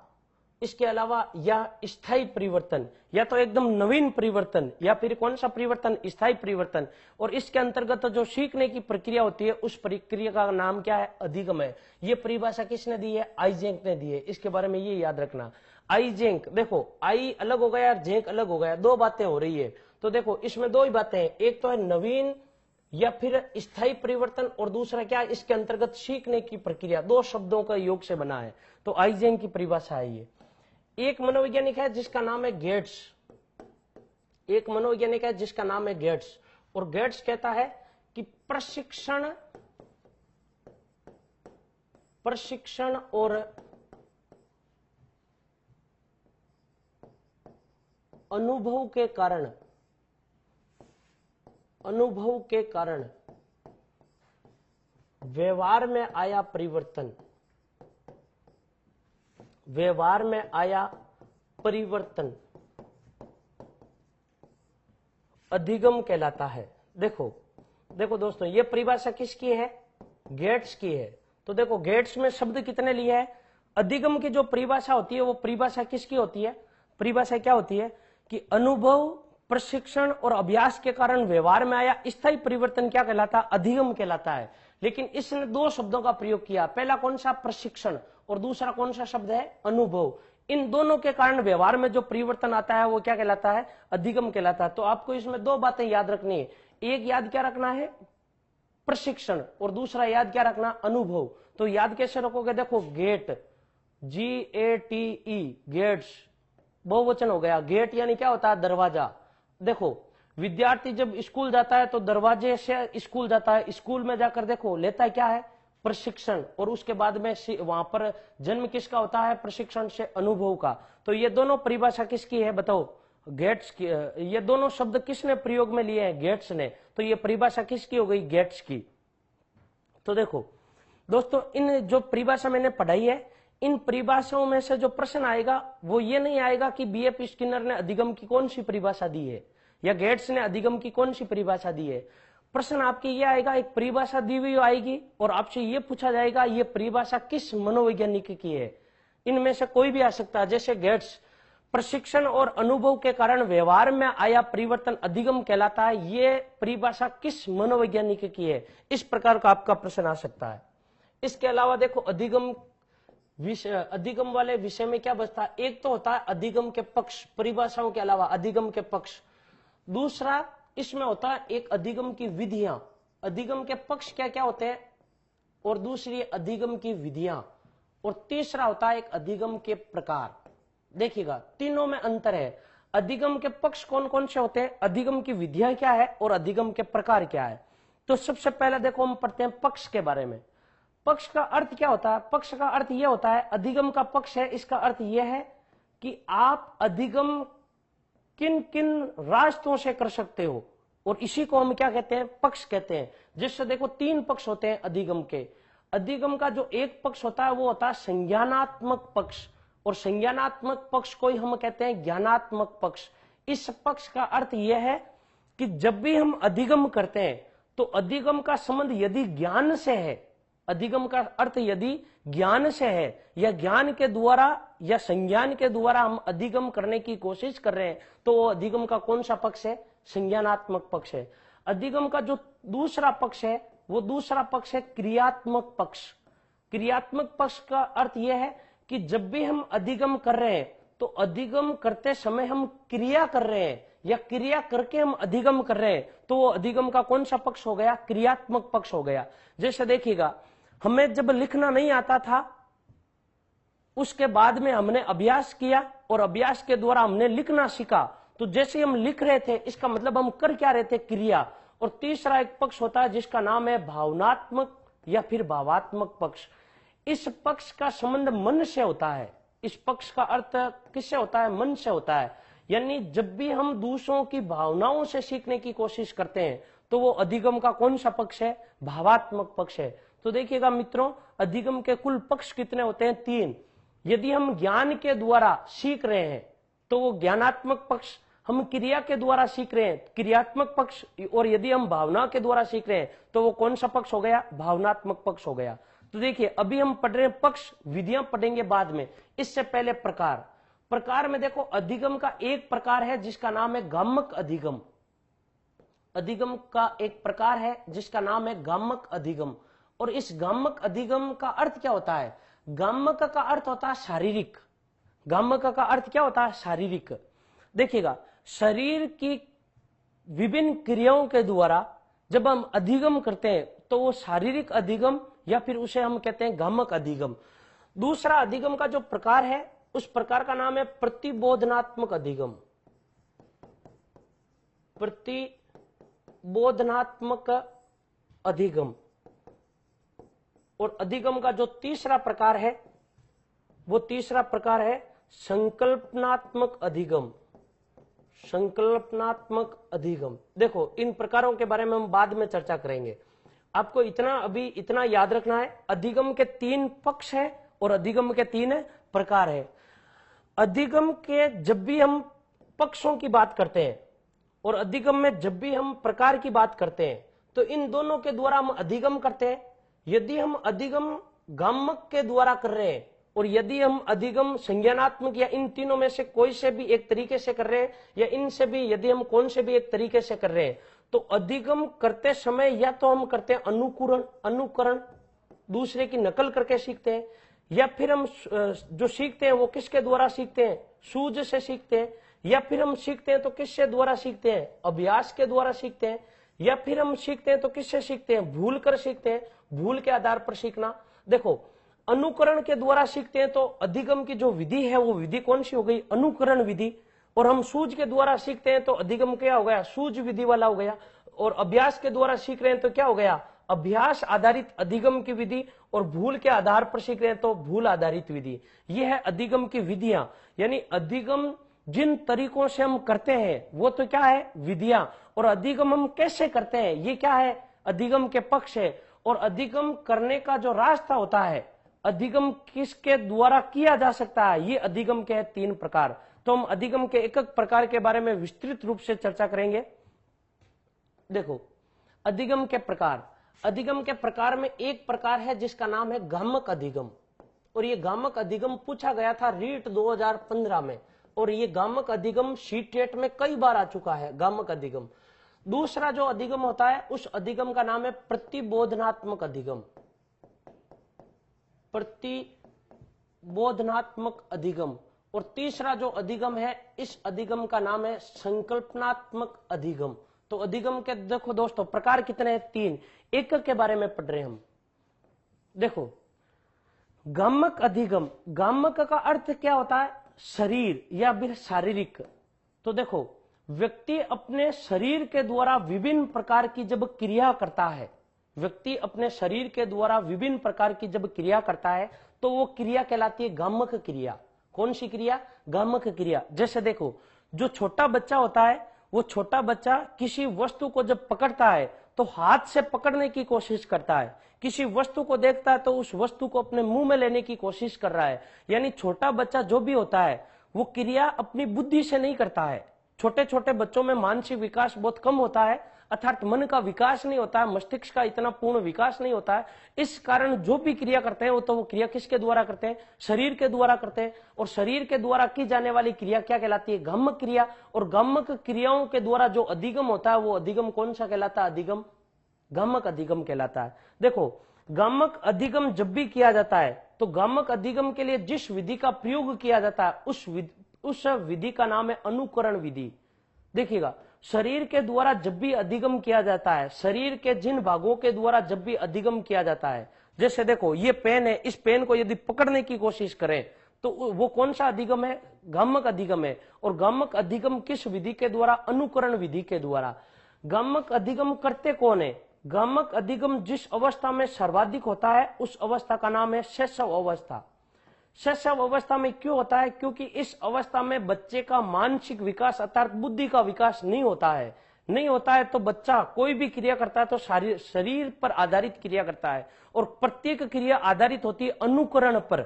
इसके अलावा यह स्थायी परिवर्तन, या तो एकदम नवीन परिवर्तन या फिर कौन सा परिवर्तन? स्थायी परिवर्तन। और इसके अंतर्गत जो सीखने की प्रक्रिया होती है उस प्रक्रिया का नाम क्या है? अधिगम है। ये परिभाषा किसने दी है? आइजेंक ने दी है। इसके बारे में ये याद रखना। आइजेंक, देखो आई अलग हो गया, जेंक अलग हो गया, दो बातें हो रही है। तो देखो इसमें दो ही बातें हैं, एक तो है नवीन या फिर स्थायी परिवर्तन, और दूसरा क्या है? इसके अंतर्गत सीखने की प्रक्रिया। दो शब्दों का योग से बना है। तो आइजेंक की परिभाषा है ये। एक मनोवैज्ञानिक है जिसका नाम है गेट्स। एक मनोवैज्ञानिक है जिसका नाम है गेट्स। और गेट्स कहता है कि प्रशिक्षण और अनुभव के कारण व्यवहार में आया परिवर्तन, व्यवहार में आया परिवर्तन अधिगम कहलाता है। देखो दोस्तों, ये परिभाषा किसकी है? गेट्स की है। तो देखो गेट्स में शब्द कितने लिए हैं? अधिगम की जो परिभाषा होती है वो परिभाषा किसकी होती है? परिभाषा क्या होती है कि अनुभव, प्रशिक्षण और अभ्यास के कारण व्यवहार में आया स्थायी परिवर्तन क्या कहलाता है? अधिगम कहलाता है। लेकिन इसने दो शब्दों का प्रयोग किया। पहला कौन सा? प्रशिक्षण, और दूसरा कौन सा शब्द है? अनुभव। इन दोनों के कारण व्यवहार में जो परिवर्तन आता है वो क्या कहलाता है? अधिगम कहलाता है। तो आपको इसमें दो बातें याद रखनी है। एक याद क्या रखना है? प्रशिक्षण, और दूसरा याद क्या रखना? अनुभव। तो याद कैसे रखोगे? देखो गेट, GATE, गेट्स, बहुवचन हो गया। गेट यानी क्या होता है? दरवाजा। देखो विद्यार्थी जब स्कूल जाता है तो दरवाजे से स्कूल जाता है। स्कूल में जाकर देखो लेता है क्या है? प्रशिक्षण। और उसके बाद में वहां पर जन्म किसका होता है? प्रशिक्षण से, अनुभव का। तो ये दोनों परिभाषा किसकी है बताओ? गेट्स की। ये दोनों शब्द किसने प्रयोग में लिए हैं? गेट्स ने। तो ये परिभाषा किसकी हो गई? गेट्स की। तो देखो दोस्तों, इन जो परिभाषा मैंने पढ़ाई है, इन परिभाषाओं में से जो प्रश्न आएगा वो ये नहीं आएगा कि बीएफ स्किनर ने अधिगम की कौन सी परिभाषा दी है या गेट्स ने अधिगम की कौन सी परिभाषा दी है। प्रश्न आपकी ये आएगा, एक परिभाषा दी हुई आएगी और आपसे ये पूछा जाएगा ये परिभाषा किस मनोवैज्ञानिक की है। इनमें से कोई भी आ सकता है। जैसे गेट्स, प्रशिक्षण और अनुभव के कारण व्यवहार में आया परिवर्तन अधिगम कहलाता है, ये परिभाषा किस मनोवैज्ञानिक की है। इस प्रकार का आपका प्रश्न आ सकता है। इसके अलावा देखो अधिगम वाले विषय में क्या बचता है, एक तो होता है अधिगम के पक्ष, परिभाषाओं के अलावा अधिगम के पक्ष। दूसरा इसमें होता है एक अधिगम की विधियां, अधिगम के पक्ष क्या क्या होते हैं, और दूसरी अधिगम की विधियां, और तीसरा होता है एक अधिगम के प्रकार। देखिएगा तीनों में अंतर है। अधिगम के पक्ष कौन कौन से होते हैं, अधिगम की विधियां क्या है और अधिगम के प्रकार क्या है। तो सबसे पहले देखो हम पढ़ते हैं पक्ष के बारे में। पक्ष का अर्थ क्या होता है, पक्ष का अर्थ यह होता है, अधिगम का पक्ष है, इसका अर्थ यह है कि आप अधिगम किन किन रास्तों से कर सकते हो, और इसी को हम क्या कहते हैं, पक्ष कहते हैं। जिससे देखो तीन पक्ष होते हैं अधिगम के। अधिगम का जो एक पक्ष होता है वो होता है संज्ञानात्मक पक्ष, और संज्ञानात्मक पक्ष को ही हम कहते हैं ज्ञानात्मक पक्ष। इस पक्ष का अर्थ यह है कि जब भी हम अधिगम करते हैं तो अधिगम का संबंध यदि ज्ञान से है, अधिगम का अर्थ यदि ज्ञान से है, या ज्ञान के द्वारा या संज्ञान के द्वारा हम अधिगम करने की कोशिश कर रहे हैं, तो वो अधिगम का कौन सा पक्ष है, संज्ञानात्मक पक्ष है। अधिगम का जो दूसरा पक्ष है वो दूसरा पक्ष है क्रियात्मक पक्ष। क्रियात्मक पक्ष का अर्थ यह है कि जब भी हम अधिगम कर रहे हैं तो अधिगम करते समय हम क्रिया कर रहे हैं या क्रिया करके हम अधिगम कर रहे हैं, तो वो अधिगम का कौन सा पक्ष हो गया, क्रियात्मक पक्ष हो गया। जैसे देखिएगा हमें जब लिखना नहीं आता था, उसके बाद में हमने अभ्यास किया और अभ्यास के द्वारा हमने लिखना सीखा, तो जैसे हम लिख रहे थे इसका मतलब हम कर क्या रहे थे, क्रिया। और तीसरा एक पक्ष होता है जिसका नाम है भावनात्मक या फिर भावात्मक पक्ष। इस पक्ष का संबंध मन से होता है। इस पक्ष का अर्थ किससे होता है, मन से होता है। यानी जब भी हम दूसरों की भावनाओं से सीखने की कोशिश करते हैं तो वो अधिगम का कौन सा पक्ष है, भावात्मक पक्ष है। तो देखिएगा मित्रों, अधिगम के कुल पक्ष कितने होते हैं, 3। यदि हम ज्ञान के द्वारा सीख रहे हैं तो वो ज्ञानात्मक पक्ष, हम क्रिया के द्वारा सीख रहे हैं क्रियात्मक पक्ष, और यदि हम भावना के द्वारा सीख रहे हैं तो वो कौन सा पक्ष हो गया, भावनात्मक पक्ष हो गया। तो देखिए अभी हम पढ़ रहे हैं पक्ष, विधियां पढ़ेंगे बाद में। इससे पहले प्रकार। प्रकार में देखो अधिगम का एक प्रकार है जिसका नाम है गामक अधिगम। अधिगम का एक प्रकार है जिसका नाम है गामक अधिगम। और इस गामक अधिगम का अर्थ क्या होता है, गामक का अर्थ होता है शारीरिक। गामक का अर्थ क्या होता है, शारीरिक। देखिएगा शरीर की विभिन्न क्रियाओं के द्वारा जब हम अधिगम करते हैं तो वो शारीरिक अधिगम या फिर उसे हम कहते हैं गामक अधिगम। दूसरा अधिगम का जो प्रकार है उस प्रकार का नाम है प्रतिबोधनात्मक अधिगम। प्रतिबोधनात्मक अधिगम। और अधिगम का जो तीसरा प्रकार है वो तीसरा प्रकार है संकल्पनात्मक अधिगम। संकल्पनात्मक अधिगम। देखो इन प्रकारों के बारे में हम बाद में चर्चा करेंगे। आपको इतना याद रखना है, अधिगम के 3 पक्ष है और अधिगम के 3 प्रकार है। अधिगम के जब भी हम पक्षों की बात करते हैं और अधिगम में जब भी हम प्रकार की बात करते हैं तो इन दोनों के द्वारा हम अधिगम करते हैं। यदि हम अधिगम गामक के द्वारा कर रहे हैं और यदि हम अधिगम संज्ञानात्मक या इन तीनों में से कोई से भी एक तरीके से कर रहे हैं या इनसे भी यदि हम कौन से भी एक तरीके से कर रहे हैं, तो अधिगम करते समय या तो हम करते हैं अनुकरण, दूसरे की नकल करके सीखते हैं, या फिर हम जो सीखते हैं वो किसके द्वारा सीखते हैं, सूझ से सीखते हैं, या फिर हम सीखते हैं तो किससे द्वारा सीखते हैं, अभ्यास के द्वारा सीखते हैं, या फिर हम सीखते हैं तो किससे सीखते हैं, भूल कर सीखते हैं, भूल के आधार पर सीखना। देखो अनुकरण के द्वारा सीखते हैं तो अधिगम की जो विधि है वो विधि कौन सी हो गई, अनुकरण विधि। और हम सूझ के द्वारा सीखते हैं तो अधिगम क्या हो गया, सूझ विधि वाला हो गया। और अभ्यास के द्वारा सीख रहे हैं तो क्या हो गया, अभ्यास आधारित अधिगम की विधि। और भूल के आधार पर सीख रहे हैं तो भूल आधारित विधि। यह है अधिगम की विधियां। यानी अधिगम जिन तरीकों से हम करते हैं वो तो क्या है, विधियां। और अधिगम हम कैसे करते हैं ये क्या है, अधिगम के पक्ष है। और अधिगम करने का जो रास्ता होता है, अधिगम किसके द्वारा किया जा सकता है, ये अधिगम के 3 प्रकार। तो हम अधिगम के एक एक प्रकार के बारे में विस्तृत रूप से चर्चा करेंगे। देखो अधिगम के प्रकार। अधिगम के प्रकार में एक प्रकार है जिसका नाम है गामक अधिगम, और ये गामक अधिगम पूछा गया था रीट 2015 में, और ये गामक अधिगम सीटेट में कई बार आ चुका है गामक अधिगम। दूसरा जो अधिगम होता है उस अधिगम का नाम है प्रतिबोधनात्मक अधिगम। प्रतिबोधनात्मक अधिगम। और तीसरा जो अधिगम है इस अधिगम का नाम है संकल्पनात्मक अधिगम। तो अधिगम के देखो दोस्तों प्रकार कितने हैं? 3। एक के बारे में पढ़ रहे हैं हम। देखो गामक अधिगम, गामक का अर्थ क्या होता है? शरीर या फिर शारीरिक। तो देखो व्यक्ति अपने शरीर के द्वारा विभिन्न प्रकार की जब क्रिया करता है, व्यक्ति अपने शरीर के द्वारा विभिन्न प्रकार की जब क्रिया करता है तो वो क्रिया कहलाती है गामक क्रिया। कौन सी क्रिया? गामक क्रिया। जैसे देखो जो छोटा बच्चा होता है, वो छोटा बच्चा किसी वस्तु को जब पकड़ता है तो हाथ से पकड़ने की कोशिश करता है, किसी वस्तु को देखता है तो उस वस्तु को अपने मुंह में लेने की कोशिश कर रहा है। यानी छोटा बच्चा जो भी होता है वो क्रिया अपनी बुद्धि से नहीं करता है। छोटे छोटे बच्चों में मानसिक विकास बहुत कम होता है, अर्थात मन का विकास नहीं होता है, मस्तिष्क का इतना पूर्ण विकास नहीं होता है। इस कारण जो भी क्रिया करते हैं वो तो वो क्रिया किसके द्वारा करते हैं? शरीर के द्वारा करते हैं। और शरीर के द्वारा की जाने वाली क्रिया क्या कहलाती है? गामक क्रिया। और गामक क्रियाओं के द्वारा जो अधिगम होता है वो अधिगम कौन सा कहलाता है? अधिगम गामक अधिगम कहलाता है। देखो गामक अधिगम जब भी किया जाता है तो गामक अधिगम के लिए जिस विधि का प्रयोग किया जाता है उस विधि का नाम है अनुकरण विधि। देखिएगा शरीर के द्वारा जब भी अधिगम किया जाता है, शरीर के जिन भागों के द्वारा जब भी अधिगम किया जाता है, जैसे देखो ये पेन है, इस पेन को यदि पकड़ने की कोशिश करें तो वो कौन सा अधिगम है? गामक अधिगम है। और गामक अधिगम किस विधि के द्वारा? अनुकरण विधि के द्वारा। गामक अधिगम करते कौन है? गामक अधिगम जिस अवस्था में सर्वाधिक होता है उस अवस्था का नाम है शैशव अवस्था। शैशव अवस्था में क्यों होता है? क्योंकि इस अवस्था में बच्चे का मानसिक विकास अर्थात बुद्धि का विकास नहीं होता है। नहीं होता है तो बच्चा कोई भी क्रिया करता है तो शरीर पर आधारित क्रिया करता है, और प्रत्येक क्रिया आधारित होती है अनुकरण पर।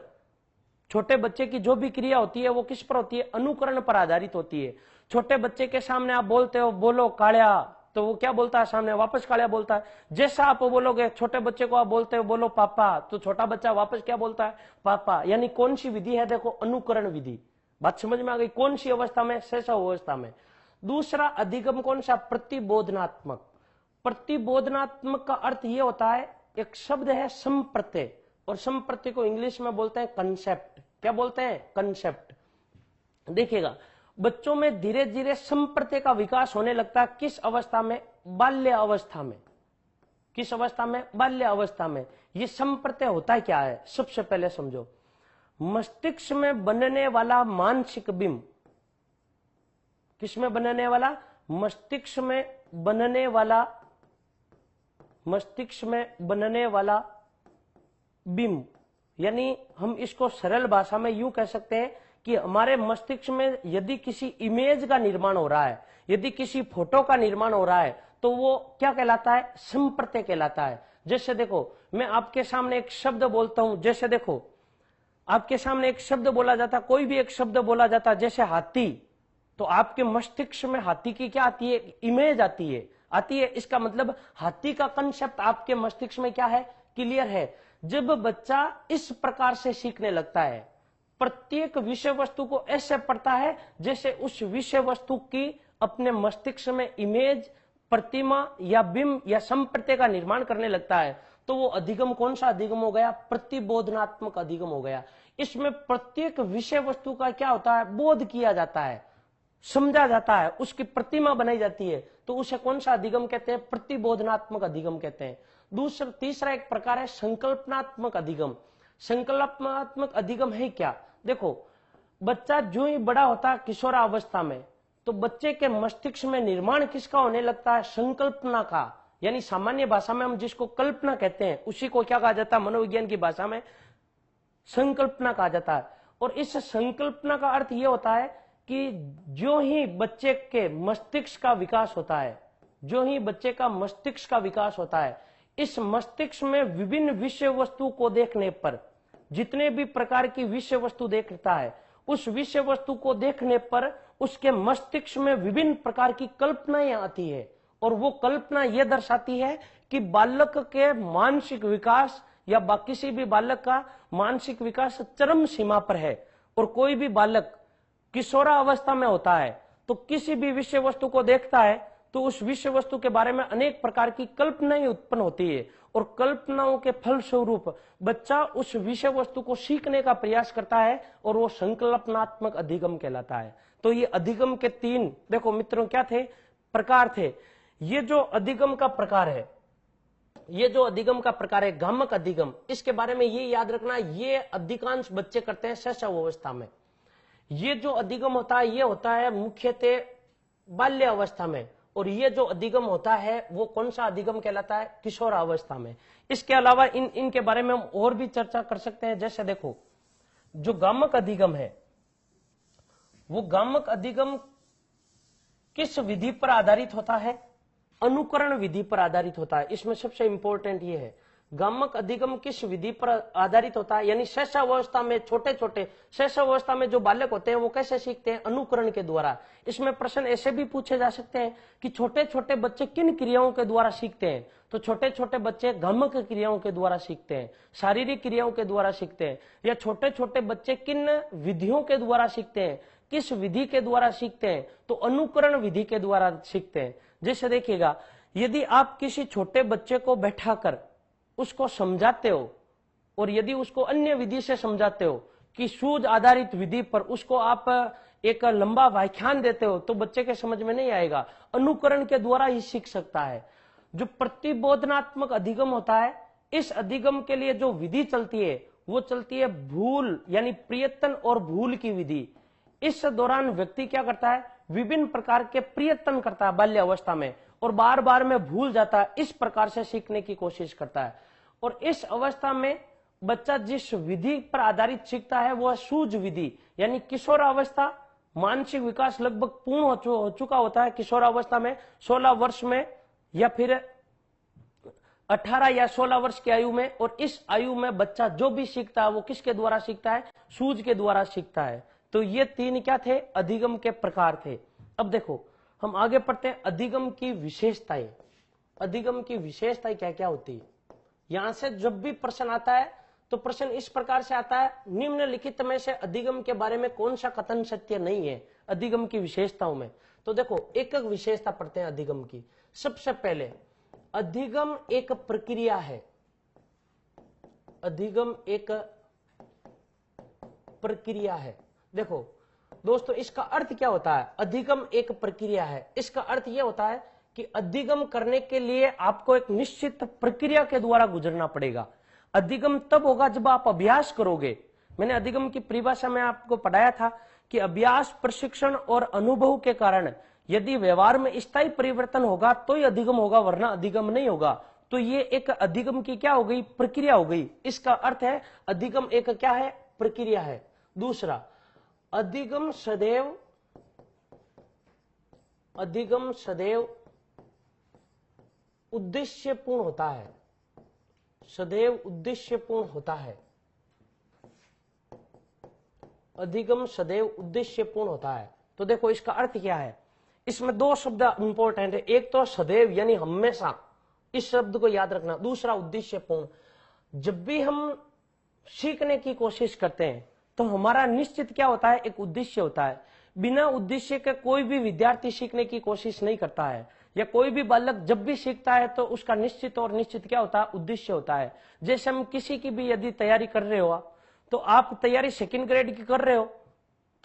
छोटे बच्चे की जो भी क्रिया होती है वो किस पर होती है? अनुकरण पर आधारित होती है। छोटे बच्चे के सामने आप बोलते हो बोलो कालिया, तो वो क्या बोलता है? सामने वापस कालिया बोलता है। जैसा आप बोलोगे, छोटे बच्चे को आप बोलते हो बोलो पापा, तो छोटा बच्चा वापस क्या बोलता है? पापा। यानी कौन सी विधि है? देखो अनुकरण विधि। बात समझ में आ गई? कौन सी अवस्था में? शैशव अवस्था में। दूसरा अधिगम कौन सा? प्रतिबोधनात्मक। प्रतिबोधनात्मक का अर्थ ये होता है, एक शब्द है संप्रत्यय, और संप्रत्यय को इंग्लिश में बोलते हैं कंसेप्ट। क्या बोलते हैं? कंसेप्ट। देखिएगा बच्चों में धीरे धीरे संप्रत्यय का विकास होने लगता है। किस अवस्था में? बाल्य अवस्था में। किस अवस्था में? बाल्य अवस्था में। ये संप्रत्यय होता है क्या है? सबसे पहले समझो, मस्तिष्क में बनने वाला मानसिक बिंब। किसमें बनने वाला? मस्तिष्क में बनने वाला, मस्तिष्क में बनने वाला बिंब। यानी हम इसको सरल भाषा में यूं कह सकते हैं कि हमारे मस्तिष्क में यदि किसी इमेज का निर्माण हो रहा है, यदि किसी फोटो का निर्माण हो रहा है तो वो क्या कहलाता है? संप्रत्यय कहलाता है। जैसे देखो मैं आपके सामने एक शब्द बोलता हूं, जैसे देखो आपके सामने एक शब्द बोला जाता, कोई भी एक शब्द बोला जाता जैसे हाथी, तो आपके मस्तिष्क में हाथी की क्या आती है? इमेज आती है। इसका मतलब हाथी का कंसेप्ट आपके मस्तिष्क में क्या है? क्लियर है। जब बच्चा इस प्रकार से सीखने लगता है, प्रत्येक विषय वस्तु को ऐसे पढ़ता है जैसे उस विषय वस्तु की अपने मस्तिष्क में इमेज, प्रतिमा या बिंब या संप्रत्यय का निर्माण करने लगता है, तो वो अधिगम कौन सा अधिगम हो गया? प्रतिबोधनात्मक अधिगम हो गया। इसमें प्रत्येक विषय वस्तु का क्या होता है? बोध किया जाता है, समझा जाता है, उसकी प्रतिमा बनाई जाती है, तो उसे कौन सा अधिगम कहते हैं? प्रतिबोधनात्मक अधिगम कहते हैं। तीसरा एक प्रकार है संकल्पनात्मक अधिगम। संकल्पनात्मक अधिगम है क्या? देखो बच्चा जो ही बड़ा होता है किशोरावस्था में, तो बच्चे के मस्तिष्क में निर्माण किसका होने लगता है? संकल्पना का। यानी सामान्य भाषा में हम जिसको कल्पना कहते हैं उसी को क्या कहा जाता है? मनोविज्ञान की भाषा में संकल्पना कहा जाता है। और इस संकल्पना का अर्थ यह होता है कि जो ही बच्चे के मस्तिष्क का विकास होता है, जो ही बच्चे का मस्तिष्क का विकास होता है, इस मस्तिष्क में विभिन्न विषय वस्तु को देखने पर, जितने भी प्रकार की विषय वस्तु देखता है, उस विषय वस्तु को देखने पर उसके मस्तिष्क में विभिन्न प्रकार की कल्पनाएं आती है, और वो कल्पना यह दर्शाती है कि बालक के मानसिक विकास या किसी भी बालक का मानसिक विकास चरम सीमा पर है। और कोई भी बालक किशोरावस्था में होता है तो किसी भी विषय वस्तु को देखता है तो उस विषय वस्तु के बारे में अनेक प्रकार की कल्पनाएं उत्पन्न होती है, और कल्पनाओं के फलस्वरूप बच्चा उस विषय वस्तु को सीखने का प्रयास करता है, और वो संकल्पनात्मक अधिगम कहलाता है। तो ये अधिगम के 3 देखो मित्रों क्या थे, प्रकार थे। ये जो अधिगम का प्रकार है, ये जो अधिगम का प्रकार है गामक अधिगम, इसके बारे में ये याद रखना, ये अधिकांश बच्चे करते हैं शैशव अवस्था में। ये जो अधिगम होता है ये होता है मुख्यतः बाल्य अवस्था में, और ये जो अधिगम होता है वो कौन सा अधिगम कहलाता है, किशोरावस्था में। इसके अलावा इनके बारे में हम और भी चर्चा कर सकते हैं। जैसे देखो, जो गामक अधिगम है, वो गामक अधिगम किस विधि पर आधारित होता है, अनुकरण विधि पर आधारित होता है। इसमें सबसे इंपॉर्टेंट ये है, गामक अधिगम किस विधि पर आधारित होता है, यानी शैशवावस्था में छोटे छोटे शैशवावस्था में जो बालक होते हैं वो कैसे सीखते हैं, अनुकरण के द्वारा। इसमें प्रश्न ऐसे भी पूछे जा सकते हैं कि छोटे छोटे बच्चे किन क्रियाओं के द्वारा सीखते हैं, तो छोटे छोटे बच्चे गामक क्रियाओं के द्वारा सीखते हैं, शारीरिक क्रियाओं के द्वारा सीखते हैं। या छोटे छोटे बच्चे किन विधियों के द्वारा सीखते हैं, किस विधि के द्वारा सीखते हैं, तो अनुकरण विधि के द्वारा सीखते हैं। जैसे देखिएगा, यदि आप किसी छोटे बच्चे को बैठाकर उसको समझाते हो, और यदि उसको अन्य विधि से समझाते हो कि सूझ आधारित विधि पर उसको आप एक लंबा व्याख्यान देते हो, तो बच्चे के समझ में नहीं आएगा, अनुकरण के द्वारा ही सीख सकता है। जो प्रतिबोधनात्मक अधिगम होता है, इस अधिगम के लिए जो विधि चलती है वो चलती है भूल, यानी प्रयत्न और भूल की विधि। इस दौरान व्यक्ति क्या करता है, विभिन्न प्रकार के प्रयत्न करता है बाल्य अवस्था में, और बार बार में भूल जाता है, इस प्रकार से सीखने की कोशिश करता है। और इस अवस्था में बच्चा जिस विधि पर आधारित सीखता है वो है सूझ विधि, यानी किशोरावस्था। मानसिक विकास लगभग पूर्ण हो चुका होता है किशोरावस्था में, 16 वर्ष में या फिर 18 या 16 वर्ष की आयु में। और इस आयु में बच्चा जो भी सीखता है वो किसके द्वारा सीखता है, सूझ के द्वारा सीखता है। तो ये 3 क्या थे, अधिगम के प्रकार थे। अब देखो हम आगे पढ़ते हैं अधिगम की विशेषताएं। अधिगम की विशेषताएं क्या क्या होती है। यहां से जब भी प्रश्न आता है तो प्रश्न इस प्रकार से आता है, निम्नलिखित में से अधिगम के बारे में कौन सा कथन सत्य नहीं है अधिगम की विशेषताओं में। तो देखो एक एक विशेषता पढ़ते हैं अधिगम की। सबसे पहले, अधिगम एक प्रक्रिया है। अधिगम एक प्रक्रिया है। देखो दोस्तों, इसका अर्थ क्या होता है, अधिगम एक प्रक्रिया है। इसका अर्थ यह होता है कि अधिगम करने के लिए आपको एक निश्चित प्रक्रिया के द्वारा गुजरना पड़ेगा। अधिगम तब होगा जब आप अभ्यास करोगे। मैंने अधिगम की परिभाषा में आपको पढ़ाया था कि अभ्यास, प्रशिक्षण और अनुभव के कारण यदि व्यवहार में स्थायी परिवर्तन होगा तो ही अधिगम होगा, वरना अधिगम नहीं होगा। तो ये एक अधिगम की क्या हो गई, प्रक्रिया हो गई। इसका अर्थ है अधिगम एक क्या है, प्रक्रिया है। दूसरा, अधिगम सदैव उद्देश्यपूर्ण होता है। सदैव उद्देश्यपूर्ण होता है। अधिगम सदैव उद्देश्यपूर्ण होता है। तो देखो इसका अर्थ क्या है, इसमें 2 शब्द इंपॉर्टेंट है। एक तो सदैव यानी हमेशा, इस शब्द को याद रखना। दूसरा उद्देश्यपूर्ण। जब भी हम सीखने की कोशिश करते हैं तो हमारा निश्चित क्या होता है, एक उद्देश्य होता है। बिना उद्देश्य के कोई भी विद्यार्थी सीखने की कोशिश नहीं करता है, या कोई भी बालक जब भी सीखता है तो उसका निश्चित और निश्चित क्या होता है, उद्देश्य होता है। जैसे हम किसी की भी यदि तैयारी कर रहे हो, तो आप तैयारी 2nd ग्रेड की कर रहे हो,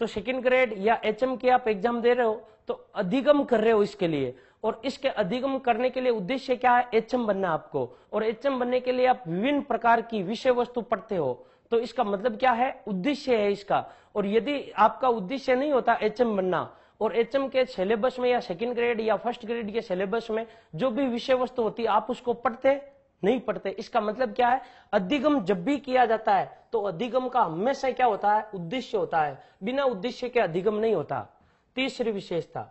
तो 2nd ग्रेड या HM की आप एग्जाम दे रहे हो, तो अधिगम कर रहे हो इसके लिए। और इसके अधिगम करने के लिए उद्देश्य क्या है, HM बनना आपको। और HM बनने के लिए आप विभिन्न प्रकार की विषय वस्तु पढ़ते हो, तो इसका मतलब क्या है, उद्देश्य है इसका। और यदि आपका उद्देश्य नहीं होता HM बनना, और HM के सिलेबस में या 2nd ग्रेड या 1st ग्रेड के सिलेबस में जो भी विषय वस्तु होती है आप उसको पढ़ते नहीं पढ़ते, इसका मतलब क्या है, अधिगम जब भी किया जाता है तो अधिगम का हमेशा क्या होता है, उद्देश्य होता है। बिना उद्देश्य के अधिगम नहीं होता। तीसरी विशेषता,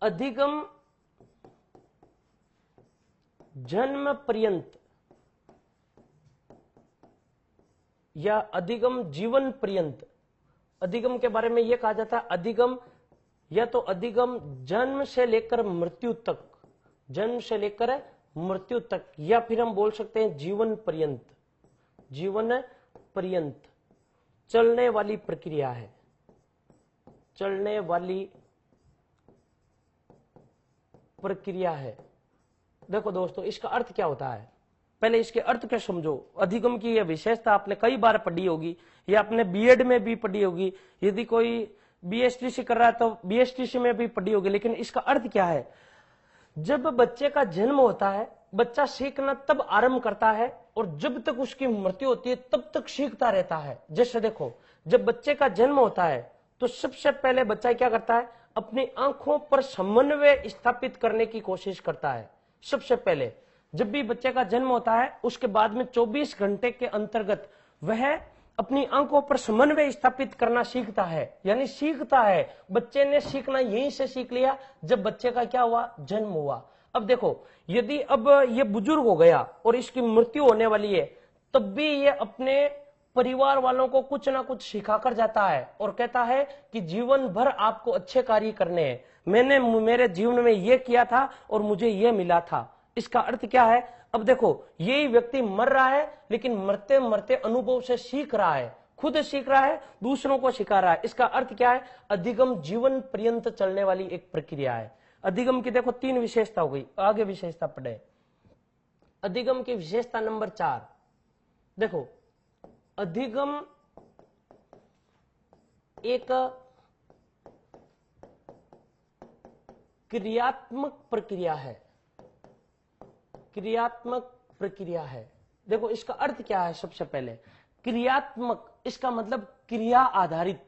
अधिगम जन्म पर्यंत या अधिगम जीवन पर्यंत। अधिगम के बारे में यह कहा जाता है, अधिगम या तो अधिगम जन्म से लेकर मृत्यु तक, जन्म से लेकर मृत्यु तक, या फिर हम बोल सकते हैं जीवन पर्यंत, जीवन पर्यंत चलने वाली प्रक्रिया है, चलने वाली प्रक्रिया है। देखो दोस्तों, इसका अर्थ क्या होता है, पहले इसके अर्थ क्या समझो। अधिगम की यह विशेषता आपने कई बार पढ़ी होगी, या आपने बीएड में भी पढ़ी होगी, यदि कोई बीएसटीसी कर रहा है तो बीएसटीसी में भी पढ़ी होगी। लेकिन इसका अर्थ क्या है, जब बच्चे का जन्म होता है, बच्चा सीखना तब आरंभ करता है, और जब तक उसकी मृत्यु होती है तब तक सीखता रहता है। जैसे देखो, जब बच्चे का जन्म होता है तो सबसे पहले बच्चा क्या करता है, अपनी आंखों पर समन्वय स्थापित करने की कोशिश करता है। सबसे पहले जब भी बच्चे का जन्म होता है, उसके बाद में 24 घंटे के अंतर्गत वह अपनी आंखों पर समन्वय स्थापित करना सीखता है, यानी सीखता है। बच्चे ने सीखना यहीं से सीख लिया जब बच्चे का क्या हुआ, जन्म हुआ। अब देखो, यदि अब ये बुजुर्ग हो गया और इसकी मृत्यु होने वाली है, तब भी ये अपने परिवार वालों को कुछ ना कुछ सिखाकर जाता है और कहता है कि जीवन भर आपको अच्छे कार्य करने हैं, मैंने मेरे जीवन में ये किया था और मुझे ये मिला था। इसका अर्थ क्या है, अब देखो, यही व्यक्ति मर रहा है लेकिन मरते मरते अनुभव से सीख रहा है, खुद सीख रहा है, दूसरों को सिखा रहा है। इसका अर्थ क्या है, अधिगम जीवन पर्यंत चलने वाली एक प्रक्रिया है। अधिगम की देखो 3 विशेषता हो गई, आगे विशेषता पढ़े। अधिगम की विशेषता नंबर 4, देखो, अधिगम एक क्रियात्मक प्रक्रिया है, क्रियात्मक प्रक्रिया है। देखो, इसका अर्थ क्या है, सबसे पहले क्रियात्मक, इसका मतलब क्रिया आधारित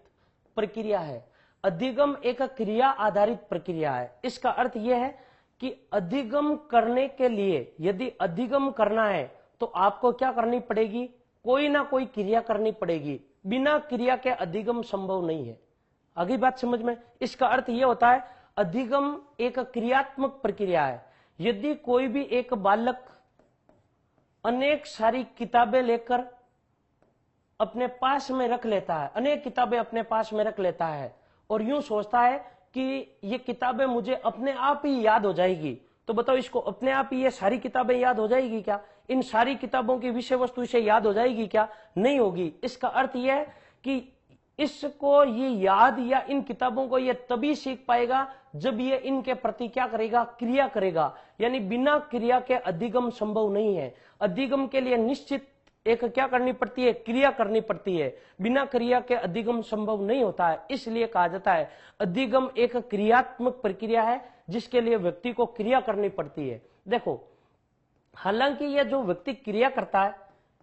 प्रक्रिया है। अधिगम एक क्रिया आधारित प्रक्रिया है। इसका अर्थ यह है कि अधिगम करने के लिए, यदि अधिगम करना है तो आपको क्या करनी पड़ेगी, कोई ना कोई क्रिया करनी पड़ेगी। बिना क्रिया के अधिगम संभव नहीं है। आगे बात समझ में। इसका अर्थ यह होता है, अधिगम एक क्रियात्मक प्रक्रिया है। यदि कोई भी एक बालक अनेक सारी किताबें लेकर अपने पास में रख लेता है, अनेक किताबें अपने पास में रख लेता है और यूं सोचता है कि ये किताबें मुझे अपने आप ही याद हो जाएगी, तो बताओ, इसको अपने आप ही ये सारी किताबें याद हो जाएगी क्या? इन सारी किताबों की विषय वस्तु इसे याद हो जाएगी क्या? नहीं होगी। इसका अर्थ यह है कि इसको ये याद या इन किताबों को ये तभी सीख पाएगा जब ये इनके प्रति क्या करेगा, क्रिया करेगा। यानी बिना क्रिया के अधिगम संभव नहीं है। अधिगम के लिए निश्चित एक क्या करनी पड़ती है, क्रिया करनी पड़ती है। बिना क्रिया के अधिगम संभव नहीं होता है। इसलिए कहा जाता है अधिगम एक क्रियात्मक प्रक्रिया है जिसके लिए व्यक्ति को क्रिया करनी पड़ती है। देखो, हालांकि यह जो व्यक्ति क्रिया करता है,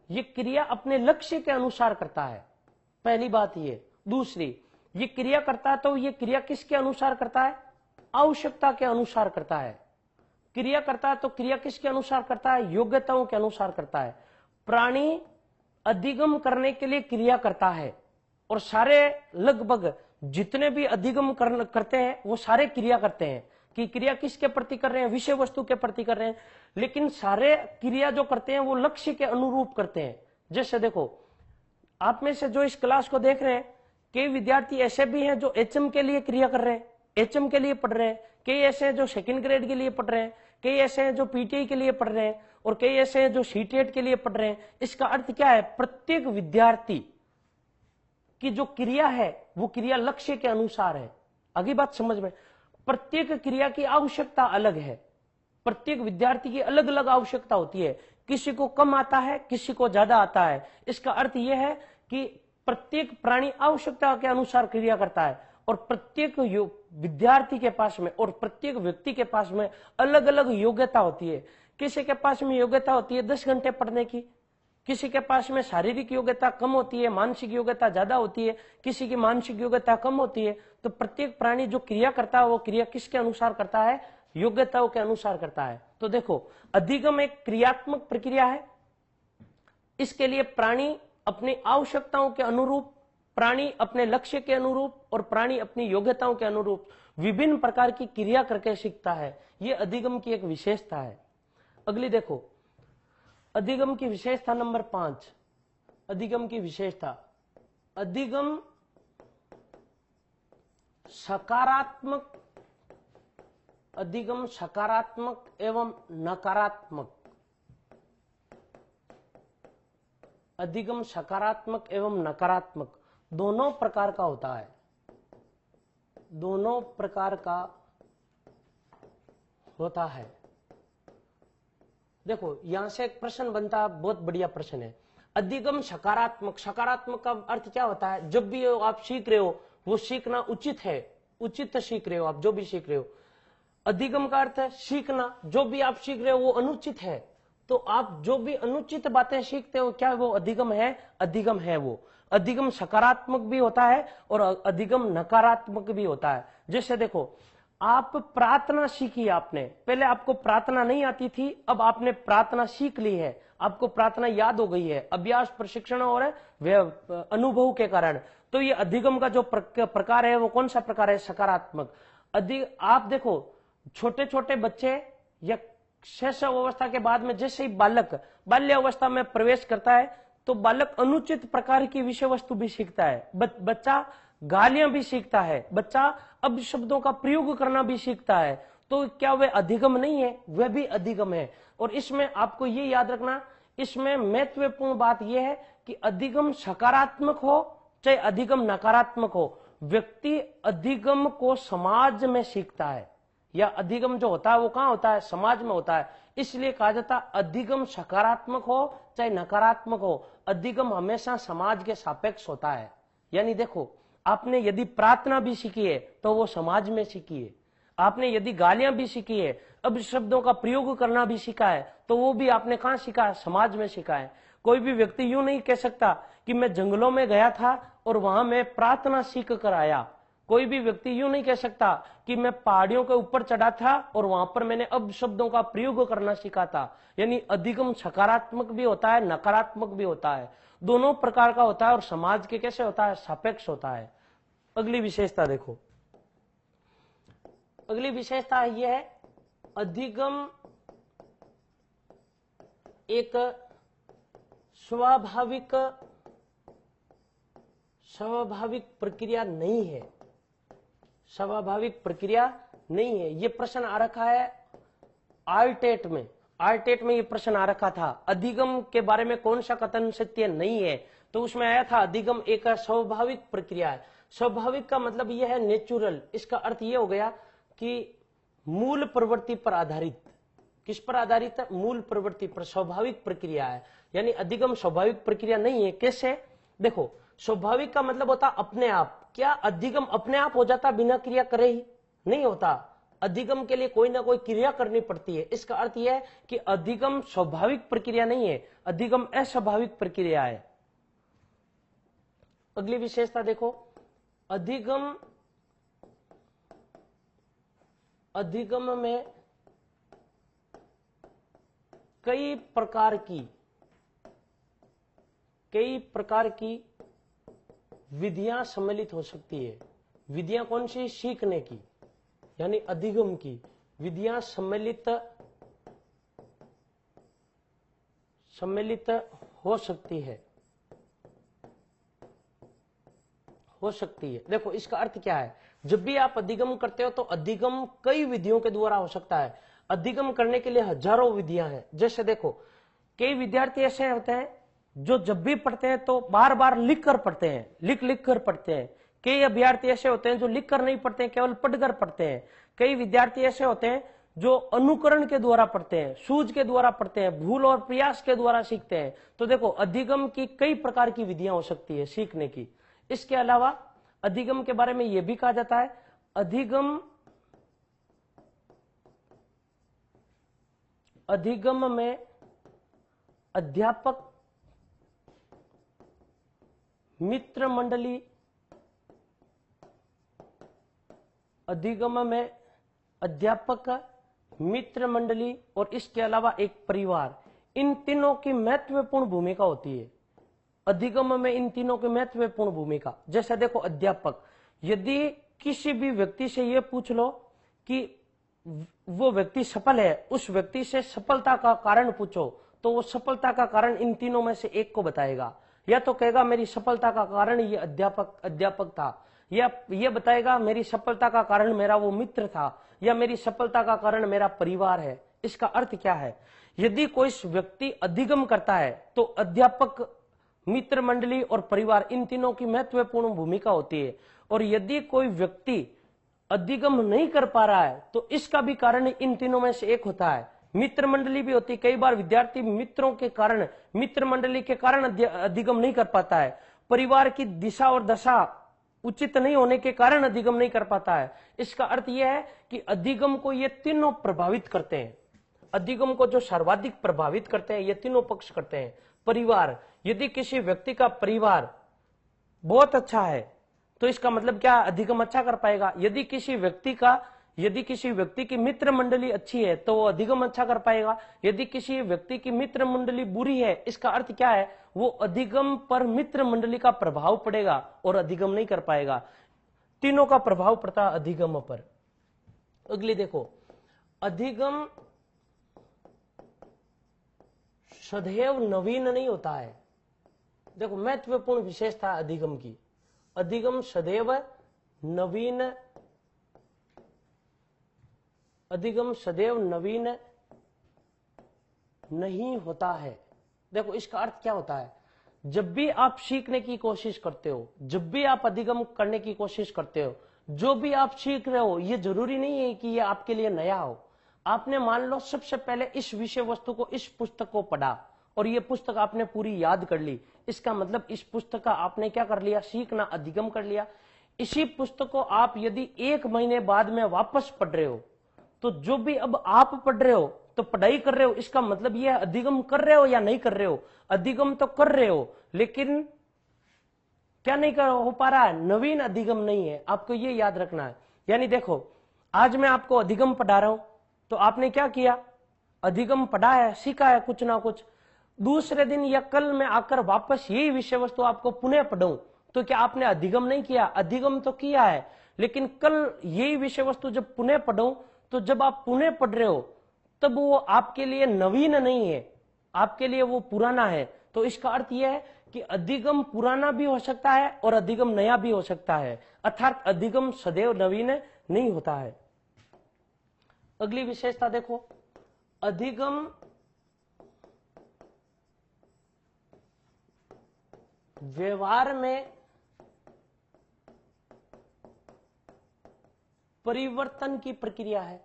ये क्रिया अपने लक्ष्य के अनुसार करता है, पहली बात ये। दूसरी, ये क्रिया करता है तो ये क्रिया किसके अनुसार करता है? आवश्यकता के अनुसार करता है। क्रिया करता है तो क्रिया किसके अनुसार करता है? योग्यताओं के अनुसार करता है। प्राणी अधिगम करने के लिए क्रिया करता है और सारे लगभग जितने भी अधिगम करते हैं वो सारे क्रिया करते हैं। कि क्रिया किसके प्रति कर रहे हैं? विषय वस्तु के प्रति कर रहे हैं। लेकिन सारे क्रिया जो करते हैं वो लक्ष्य के अनुरूप करते हैं। जैसे देखो, आप में से जो इस क्लास को देख रहे हैं, कई विद्यार्थी ऐसे भी हैं जो एचएम के लिए क्रिया कर रहे हैं, एचएम के लिए पढ़ रहे हैं। कई ऐसे हैं जो सेकंड ग्रेड के लिए पढ़ रहे हैं, कई ऐसे हैं जो पीटीआई के लिए पढ़ रहे हैं, और कई ऐसे हैं जो सीटेट के लिए पढ़ रहे हैं। इसका अर्थ क्या है? प्रत्येक विद्यार्थी की जो क्रिया है वो क्रिया लक्ष्य के अनुसार है। आगे बात समझ में। प्रत्येक क्रिया की आवश्यकता अलग है। प्रत्येक विद्यार्थी की अलग अलग आवश्यकता होती है। किसी को कम आता है, किसी को ज्यादा आता है। इसका अर्थ यह है कि प्रत्येक प्राणी आवश्यकता के अनुसार क्रिया करता है और प्रत्येक विद्यार्थी के पास में और प्रत्येक व्यक्ति के पास में अलग अलग योग्यता होती है। किसी के पास में योग्यता होती है 10 घंटे पढ़ने की, किसी के पास में शारीरिक योग्यता कम होती है, मानसिक योग्यता ज्यादा होती है, किसी की मानसिक योग्यता कम होती है। तो प्रत्येक प्राणी जो क्रिया करता है वो क्रिया किसके अनुसार करता है? योग्यताओं के अनुसार करता है। तो देखो, अधिगम एक क्रियात्मक प्रक्रिया है। इसके लिए प्राणी अपनी आवश्यकताओं के अनुरूप, प्राणी अपने लक्ष्य के अनुरूप और प्राणी अपनी योग्यताओं के अनुरूप विभिन्न प्रकार की क्रिया करके सीखता है। यह अधिगम की एक विशेषता है। अगली देखो, अधिगम की विशेषता नंबर 5। अधिगम की विशेषता, अधिगम सकारात्मक, अधिगम सकारात्मक एवं नकारात्मक, अधिगम सकारात्मक एवं नकारात्मक दोनों प्रकार का होता है, दोनों प्रकार का होता है। देखो यहां से एक प्रश्न बनता है, बहुत बढ़िया प्रश्न है। अधिगम सकारात्मक, सकारात्मक का अर्थ क्या होता है? जब भी आप सीख रहे हो वो सीखना उचित है, उचित सीख रहे हो आप जो भी सीख रहे हो। अधिगम का अर्थ है सीखना, जो भी आप सीख रहे हो वो अनुचित है, तो आप जो भी अनुचित बातें सीखते हो क्या वो अधिगम है? अधिगम है वो। अधिगम सकारात्मक भी होता है और अधिगम नकारात्मक भी होता है। जैसे देखो आप प्रार्थना सीखी, आपने पहले आपको प्रार्थना नहीं आती थी, अब आपने प्रार्थना सीख ली है, आपको प्रार्थना याद हो गई है अभ्यास, प्रशिक्षण और अनुभव के कारण। तो ये अधिगम का जो प्रकार है वो कौन सा प्रकार है? सकारात्मक। आप देखो छोटे छोटे बच्चे या शैशव अवस्था के बाद में जैसे ही बालक बाल्य अवस्था में प्रवेश करता है तो बालक अनुचित प्रकार की विषय वस्तु भी सीखता है, बच्चा गालियां भी सीखता है, बच्चा अब शब्दों का प्रयोग करना भी सीखता है। तो क्या वह अधिगम नहीं है? वह भी अधिगम है। और इसमें आपको ये याद रखना, इसमें महत्वपूर्ण बात यह है कि अधिगम सकारात्मक हो चाहे अधिगम नकारात्मक हो, व्यक्ति अधिगम को समाज में सीखता है, या अधिगम जो होता है वो कहां होता है? समाज में होता है। इसलिए कहा जाता है अधिगम सकारात्मक हो चाहे नकारात्मक हो, अधिगम हमेशा समाज के सापेक्ष होता है। यानी देखो आपने यदि प्रार्थना भी सीखी है तो वो समाज में सीखी है, आपने यदि गालियां भी सीखी है, अब शब्दों का प्रयोग करना भी सीखा है, तो वो भी आपने कहां सीखा है? समाज में सीखा है। कोई भी व्यक्ति यूं नहीं कह सकता कि मैं जंगलों में गया था और वहां मैं प्रार्थना सीख कर आया। कोई भी व्यक्ति यूं नहीं कह सकता कि मैं पहाड़ियों के ऊपर चढ़ा था और वहां पर मैंने अब शब्दों का प्रयोग करना सीखा था। यानी अधिगम सकारात्मक भी होता है, नकारात्मक भी होता है, दोनों प्रकार का होता है। और समाज के कैसे होता है? सापेक्ष होता है। अगली विशेषता देखो, अगली विशेषता यह है अधिगम एक स्वाभाविक प्रक्रिया नहीं है, स्वाभाविक प्रक्रिया नहीं है। यह प्रश्न आ रखा है आरटेट में, आरटेट में यह प्रश्न आ रखा था अधिगम के बारे में कौन सा कथन सत्य नहीं है, तो उसमें आया था अधिगम एक स्वाभाविक प्रक्रिया है। स्वाभाविक का मतलब यह है नेचुरल, इसका अर्थ यह हो गया कि मूल प्रवृत्ति पर आधारित। किस पर आधारित है? मूल प्रवृत्ति पर, स्वाभाविक प्रक्रिया है। यानी अधिगम स्वाभाविक प्रक्रिया नहीं है। कैसे? देखो स्वाभाविक का मतलब होता अपने आप। क्या अधिगम अपने आप हो जाता बिना क्रिया करे ही? नहीं होता, अधिगम के लिए कोई ना कोई क्रिया करनी पड़ती है। इसका अर्थ यह है कि अधिगम स्वाभाविक प्रक्रिया नहीं है, अधिगम अस्वाभाविक प्रक्रिया है। अगली विशेषता देखो, अधिगम में कई प्रकार की विधियां सम्मिलित हो सकती है। विधियां कौन सी? सीखने की, यानी अधिगम की विधियां सम्मिलित हो सकती है, हो सकती है। देखो इसका अर्थ क्या है? जब भी आप अधिगम करते हो तो अधिगम कई विधियों के द्वारा हो सकता है। अधिगम करने के लिए हजारों विधियां हैं। जैसे देखो कई विद्यार्थी ऐसे होते हैं जो जब भी पढ़ते हैं तो बार बार लिख कर पढ़ते हैं, लिख कर पढ़ते हैं। कई अभ्यर्थी ऐसे होते हैं जो लिख कर नहीं पढ़ते हैं, केवल पढ़कर पढ़ते हैं। कई विद्यार्थी ऐसे होते हैं जो अनुकरण के द्वारा पढ़ते हैं, सूझ के द्वारा पढ़ते हैं, भूल और प्रयास के द्वारा सीखते हैं। तो देखो अधिगम की कई प्रकार की विधियां हो सकती है सीखने की। इसके अलावा अधिगम के बारे में यह भी कहा जाता है अधिगम में अध्यापक मित्र मंडली, अधिगम में अध्यापक मित्र मंडली और इसके अलावा एक परिवार, इन तीनों की महत्वपूर्ण भूमिका होती है। अधिगम में इन तीनों की महत्वपूर्ण भूमिका। जैसे देखो अध्यापक, यदि किसी भी व्यक्ति से यह पूछ लो कि वो व्यक्ति सफल है, उस व्यक्ति से सफलता का कारण पूछो तो वो सफलता का कारण इन तीनों में से एक को बताएगा। या तो कहेगा मेरी सफलता का कारण ये अध्यापक था, या ये बताएगा मेरी सफलता का कारण मेरा वो मित्र था, या मेरी सफलता का कारण मेरा परिवार है। इसका अर्थ क्या है? यदि कोई व्यक्ति अधिगम करता है तो अध्यापक, मित्र मंडली और परिवार, इन तीनों की महत्वपूर्ण भूमिका होती है। और यदि कोई व्यक्ति अधिगम नहीं कर पा रहा है तो इसका भी कारण इन तीनों में से एक होता है। मित्र मंडली भी होती है, कई बार विद्यार्थी मित्रों के कारण, मित्र मंडली के कारण अधिगम नहीं कर पाता है। परिवार की दिशा और दशा उचित नहीं होने के कारण अधिगम नहीं कर पाता है। इसका अर्थ यह है कि अधिगम को ये तीनों प्रभावित करते हैं। अधिगम को जो सर्वाधिक प्रभावित करते हैं ये तीनों पक्ष करते हैं। परिवार, यदि किसी व्यक्ति का परिवार बहुत अच्छा है तो इसका मतलब क्या? अधिगम अच्छा कर पाएगा। यदि किसी व्यक्ति की मित्र मंडली अच्छी है तो वो अधिगम अच्छा कर पाएगा। यदि किसी व्यक्ति की मित्र मंडली बुरी है, इसका अर्थ क्या है? वो अधिगम पर मित्र मंडली का प्रभाव पड़ेगा और अधिगम नहीं कर पाएगा। तीनों का प्रभाव पड़ता है अधिगम पर। अगली देखो, अधिगम सदैव नवीन नहीं होता है। देखो महत्वपूर्ण विशेषता अधिगम की, अधिगम सदैव नवीन नहीं होता है। देखो इसका अर्थ क्या होता है? जब भी आप सीखने की कोशिश करते हो, जब भी आप अधिगम करने की कोशिश करते हो, जो भी आप सीख रहे हो ये जरूरी नहीं है कि ये आपके लिए नया हो। आपने मान लो सबसे पहले इस विषय वस्तु को, इस पुस्तक को पढ़ा और ये पुस्तक आपने पूरी याद कर ली, इसका मतलब इस पुस्तक का आपने क्या कर लिया? सीखना, अधिगम कर लिया। इसी पुस्तक को आप यदि 1 महीने बाद में वापस पढ़ रहे हो तो जो भी अब आप पढ़ रहे हो तो पढ़ाई कर रहे हो, इसका मतलब यह अधिगम कर रहे हो या नहीं कर रहे हो? अधिगम तो कर रहे हो, लेकिन क्या नहीं हो पा रहा है? नवीन अधिगम नहीं है। आपको ये याद रखना है। यानी देखो, आज मैं आपको अधिगम पढ़ा रहा हूं तो आपने क्या किया? अधिगम पढ़ा है, सीखा है कुछ ना कुछ। दूसरे दिन या कल मैं आकर वापस यही विषय वस्तु आपको पुनः पढ़ूं तो क्या आपने अधिगम नहीं किया? अधिगम तो किया है, लेकिन कल यही विषय वस्तु जब पुनः पढ़ूं तो जब आप पुनः पढ़ रहे हो तब वो आपके लिए नवीन नहीं है, आपके लिए वो पुराना है। तो इसका अर्थ यह है कि अधिगम पुराना भी हो सकता है और अधिगम नया भी हो सकता है, अर्थात अधिगम सदैव नवीन नहीं होता है। अगली विशेषता देखो, अधिगम व्यवहार में परिवर्तन की प्रक्रिया है।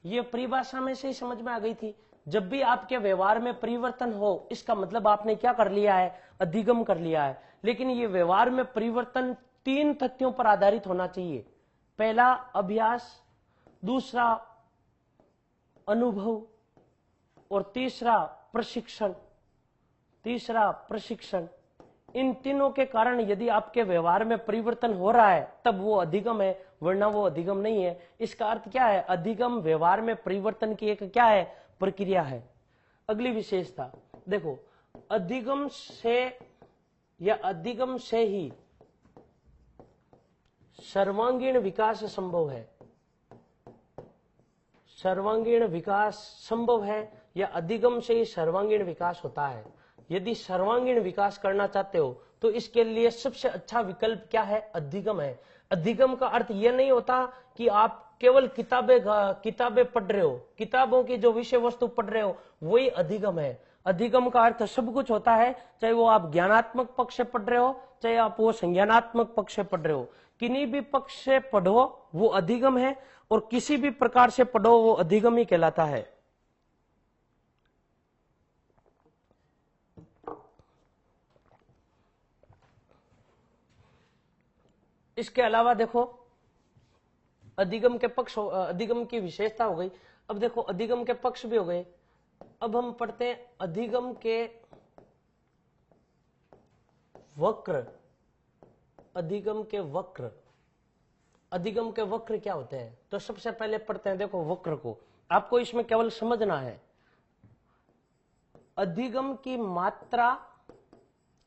यह परिभाषा में से ही समझ में आ गई थी। जब भी आपके व्यवहार में परिवर्तन हो, इसका मतलब आपने क्या कर लिया है? अधिगम कर लिया है। लेकिन ये व्यवहार में परिवर्तन 3 तथ्यों पर आधारित होना चाहिए। पहला अभ्यास, दूसरा अनुभव और तीसरा प्रशिक्षण। इन तीनों के कारण यदि आपके व्यवहार में परिवर्तन हो रहा है तब वो अधिगम है, वरना वो अधिगम नहीं है। इसका अर्थ क्या है? अधिगम व्यवहार में परिवर्तन की एक क्या है? प्रक्रिया है। अगली विशेषता देखो, अधिगम से ही सर्वांगीण विकास संभव है। सर्वांगीण विकास संभव है या अधिगम से ही सर्वांगीण विकास होता है। यदि सर्वांगीण विकास करना चाहते हो तो इसके लिए सबसे अच्छा विकल्प क्या है? अधिगम है। अधिगम का अर्थ यह नहीं होता कि आप केवल किताबें पढ़ रहे हो, किताबों की जो विषय वस्तु पढ़ रहे हो वही अधिगम है। अधिगम का अर्थ सब कुछ होता है, चाहे वो आप ज्ञानात्मक पक्ष से पढ़ रहे हो, चाहे आप वो संज्ञानात्मक पक्ष से पढ़ रहे हो। किन्हीं भी पक्ष से पढ़ो वो अधिगम है, और किसी भी प्रकार से पढ़ो वो अधिगम ही कहलाता है। इसके अलावा देखो, अधिगम के पक्ष, अधिगम की विशेषता हो गई। अब देखो अधिगम के पक्ष भी हो गए। अब हम पढ़ते हैं अधिगम के वक्र। अधिगम के वक्र, अधिगम के वक्र क्या होते हैं? तो सबसे पहले पढ़ते हैं देखो वक्र को। आपको इसमें केवल समझना है अधिगम की मात्रा।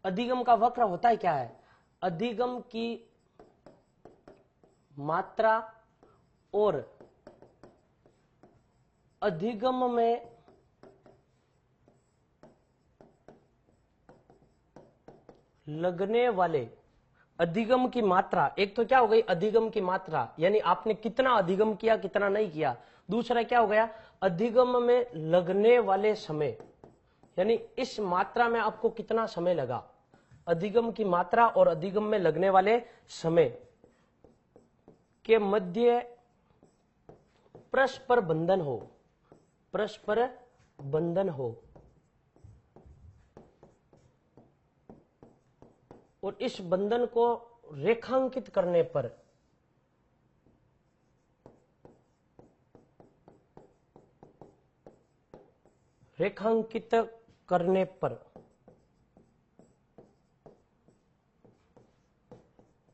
अधिगम का वक्र होता है क्या है? अधिगम की मात्रा और अधिगम में लगने वाले अधिगम की मात्रा, एक तो क्या हो गई अधिगम की मात्रा, यानी आपने कितना अधिगम किया कितना नहीं किया। दूसरा क्या हो गया अधिगम में लगने वाले समय, यानी इस मात्रा में आपको कितना समय लगा। अधिगम की मात्रा और अधिगम में लगने वाले समय के मध्य परस्पर बंधन हो, परस्पर बंधन हो, और इस बंधन को रेखांकित करने पर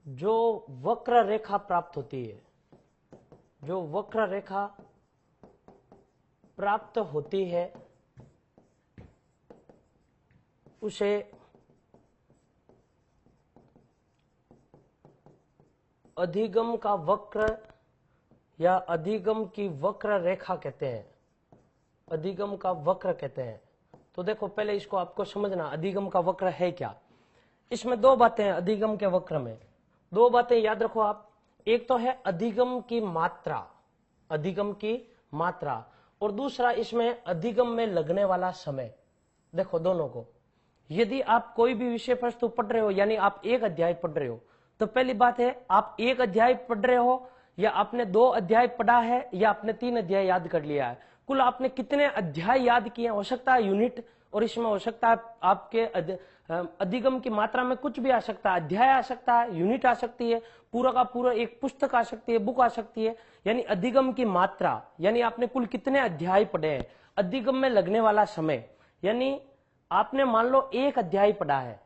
जो वक्र रेखा प्राप्त होती है, जो वक्र रेखा प्राप्त होती है उसे अधिगम का वक्र या अधिगम की वक्र रेखा कहते हैं, अधिगम का वक्र कहते हैं। तो देखो पहले इसको आपको समझना, अधिगम का वक्र है क्या। इसमें दो बातें हैं अधिगम के वक्र में, दो बातें याद रखो आप। एक तो है अधिगम की मात्रा, अधिगम की मात्रा, और दूसरा इसमें अधिगम में लगने वाला समय। देखो दोनों को, यदि आप कोई भी विषय वस्तु पढ़ रहे हो, यानी आप एक अध्याय पढ़ रहे हो, तो पहली बात है आप एक अध्याय पढ़ रहे हो या आपने 2 अध्याय पढ़ा है या आपने 3 अध्याय याद कर लिया है, कुल आपने कितने अध्याय याद किए। हो सकता है यूनिट, और इसमें हो सकता है आपके अधिगम की मात्रा में कुछ भी आ सकता है, अध्याय आ सकता है, यूनिट आ सकती है, पूरा का पूरा एक पुस्तक आ सकती है, बुक आ सकती है। यानी अधिगम की मात्रा, यानी आपने कुल कितने अध्याय पढ़े हैं। अधिगम में लगने वाला समय, यानी आपने मान लो 1 अध्याय पढ़ा है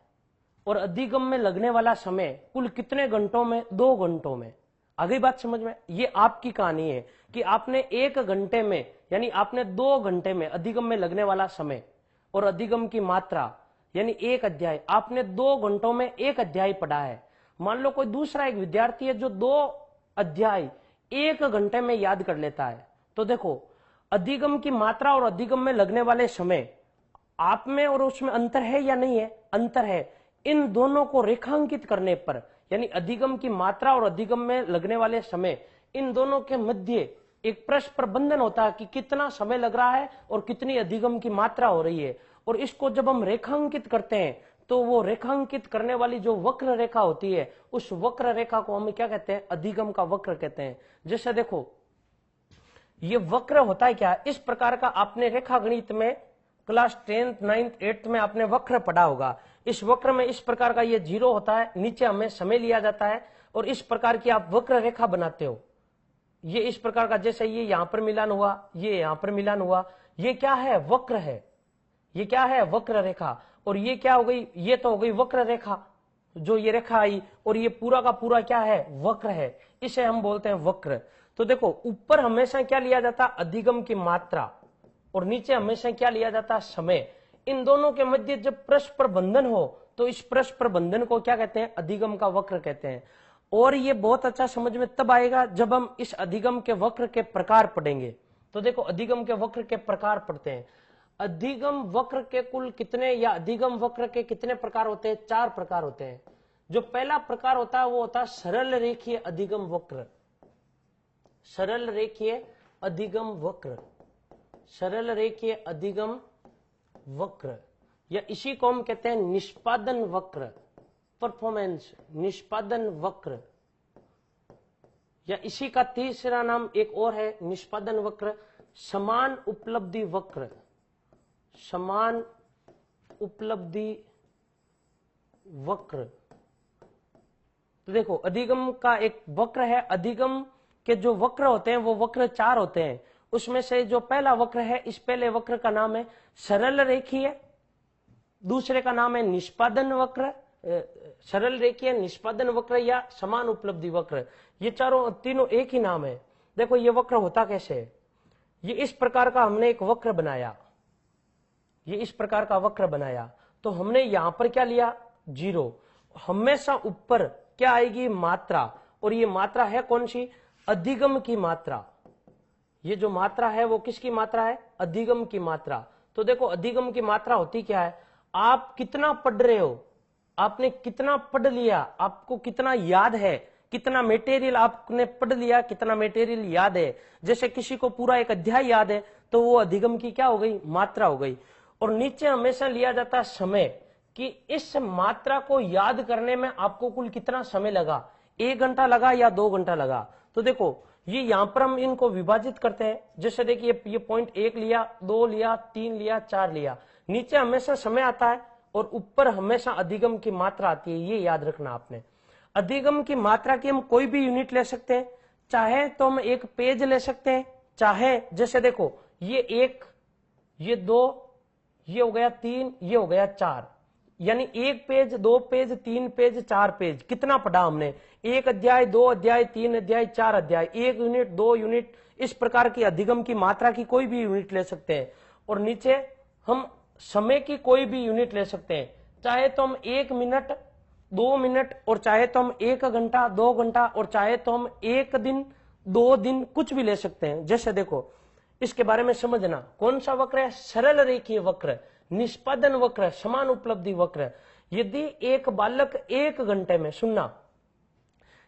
और अधिगम में लगने वाला समय कुल कितने घंटों में, 2 घंटों में। आगे बात समझ में, ये आपकी कहानी है कि आपने 1 घंटे में, यानी आपने 2 घंटे में अधिगम में लगने वाला समय और अधिगम की मात्रा, यानी 1 अध्याय आपने 2 घंटों में 1 अध्याय पढ़ा है। मान लो कोई दूसरा एक विद्यार्थी है जो 2 अध्याय 1 घंटे में याद कर लेता है। तो देखो अधिगम की मात्रा और अधिगम में लगने वाले समय आप में और उसमें अंतर है या नहीं है, अंतर है। इन दोनों को रेखांकित करने पर, यानी अधिगम की मात्रा और अधिगम में लगने वाले समय, इन दोनों के मध्य एक परस्पर बंधन होता है कि कितना समय लग रहा है और कितनी अधिगम की मात्रा हो रही है। और इसको जब हम रेखांकित करते हैं तो वो रेखांकित करने वाली जो वक्र रेखा होती है, उस वक्र रेखा को हम क्या कहते हैं, अधिगम का वक्र कहते हैं। जैसे देखो ये वक्र होता है क्या, इस प्रकार का आपने रेखा गणित में क्लास 10th 9th 8th में आपने वक्र पढ़ा होगा। इस वक्र में इस प्रकार का ये 0 होता है, नीचे हमें समय लिया जाता है और इस प्रकार की आप वक्र रेखा बनाते हो। ये इस प्रकार का, जैसे ये यहां पर मिलान हुआ, ये यहां पर मिलान हुआ, ये क्या है, वक्र है। ये क्या है, वक्र रेखा। और ये क्या हो गई, ये तो हो गई वक्र रेखा, जो ये रेखा आई, और ये पूरा का पूरा क्या है, वक्र है। इसे हम बोलते हैं वक्र। तो देखो ऊपर हमेशा क्या लिया जाता, अधिगम की मात्रा, और नीचे हमेशा क्या लिया जाता, समय। इन दोनों के मध्य जब परस्पर बंधन हो तो इस परस्पर बंधन को क्या कहते हैं, अधिगम का वक्र कहते हैं। और ये बहुत अच्छा समझ में तब आएगा जब हम इस अधिगम के वक्र के प्रकार पढ़ेंगे। तो देखो अधिगम के वक्र के प्रकार पढ़ते हैं। अधिगम वक्र के कुल कितने, या अधिगम वक्र के कितने प्रकार होते हैं, 4 प्रकार होते हैं। जो पहला प्रकार होता है वो होता है सरल रेखीय अधिगम वक्र, सरल रेखीय अधिगम वक्र, सरल रेखीय अधिगम वक्र, या इसी को हम कहते हैं निष्पादन वक्र, परफॉर्मेंस निष्पादन वक्र, या इसी का तीसरा नाम एक और है निष्पादन वक्र, समान उपलब्धि वक्र, समान उपलब्धि वक्र। तो देखो अधिगम का एक वक्र है, अधिगम के जो वक्र होते हैं वो वक्र 4 होते हैं। उसमें से जो पहला वक्र है, इस पहले वक्र का नाम है सरल रेखीय, दूसरे का नाम है निष्पादन वक्र, सरल रेखीय, निष्पादन वक्र या समान उपलब्धि वक्र। ये तीनों एक ही नाम है। देखो ये वक्र होता कैसे है, ये इस प्रकार का हमने एक वक्र बनाया, ये इस प्रकार का वक्र बनाया, तो हमने यहां पर क्या लिया, 0। हमेशा ऊपर क्या आएगी, मात्रा, और ये मात्रा है कौन सी, अधिगम की मात्रा। ये जो मात्रा है वो किसकी मात्रा है, अधिगम की मात्रा। तो देखो अधिगम की मात्रा होती क्या है, आप कितना पढ़ रहे हो, आपने कितना पढ़ लिया, आपको कितना याद है, कितना मटेरियल आपने पढ़ लिया, कितना मटेरियल याद है। जैसे किसी को पूरा एक अध्याय याद है तो वो अधिगम की क्या हो गई, मात्रा हो गई। और नीचे हमेशा लिया जाता है समय, कि इस मात्रा को याद करने में आपको कुल कितना समय लगा, 1 घंटा लगा या 2 घंटा लगा। तो देखो ये यहां पर हम इनको विभाजित करते हैं। जैसे देखिए ये पॉइंट 1 लिया, 2 लिया, 3 लिया, 4 लिया, नीचे हमेशा समय आता है और ऊपर हमेशा अधिगम की मात्रा आती है। ये याद रखना आपने। अधिगम की मात्रा की हम कोई भी यूनिट ले सकते हैं, चाहे तो हम एक पेज ले सकते हैं, चाहे जैसे देखो ये 1, ये 2, ये हो गया 3, ये हो गया 4, यानी 1 पेज, 2 पेज, 3 पेज, 4 पेज। कितना पढ़ा हमने, 1 अध्याय, 2 अध्याय, 3 अध्याय, 4 अध्याय, 1 यूनिट, 2 यूनिट, इस प्रकार की अधिगम की मात्रा की कोई भी यूनिट ले सकते हैं। और नीचे हम समय की कोई भी यूनिट ले सकते हैं, चाहे तो हम 1 मिनट, 2 मिनट, और चाहे तो हम 1 घंटा, 2 घंटा, और चाहे तो हम 1 दिन, 2 दिन, कुछ भी ले सकते हैं। जैसे देखो इसके बारे में समझना, कौन सा वक्र है, सरल रेखीय वक्र, निष्पादन वक्र, समान उपलब्धि वक्र। यदि एक बालक 1 घंटे में, सुनना,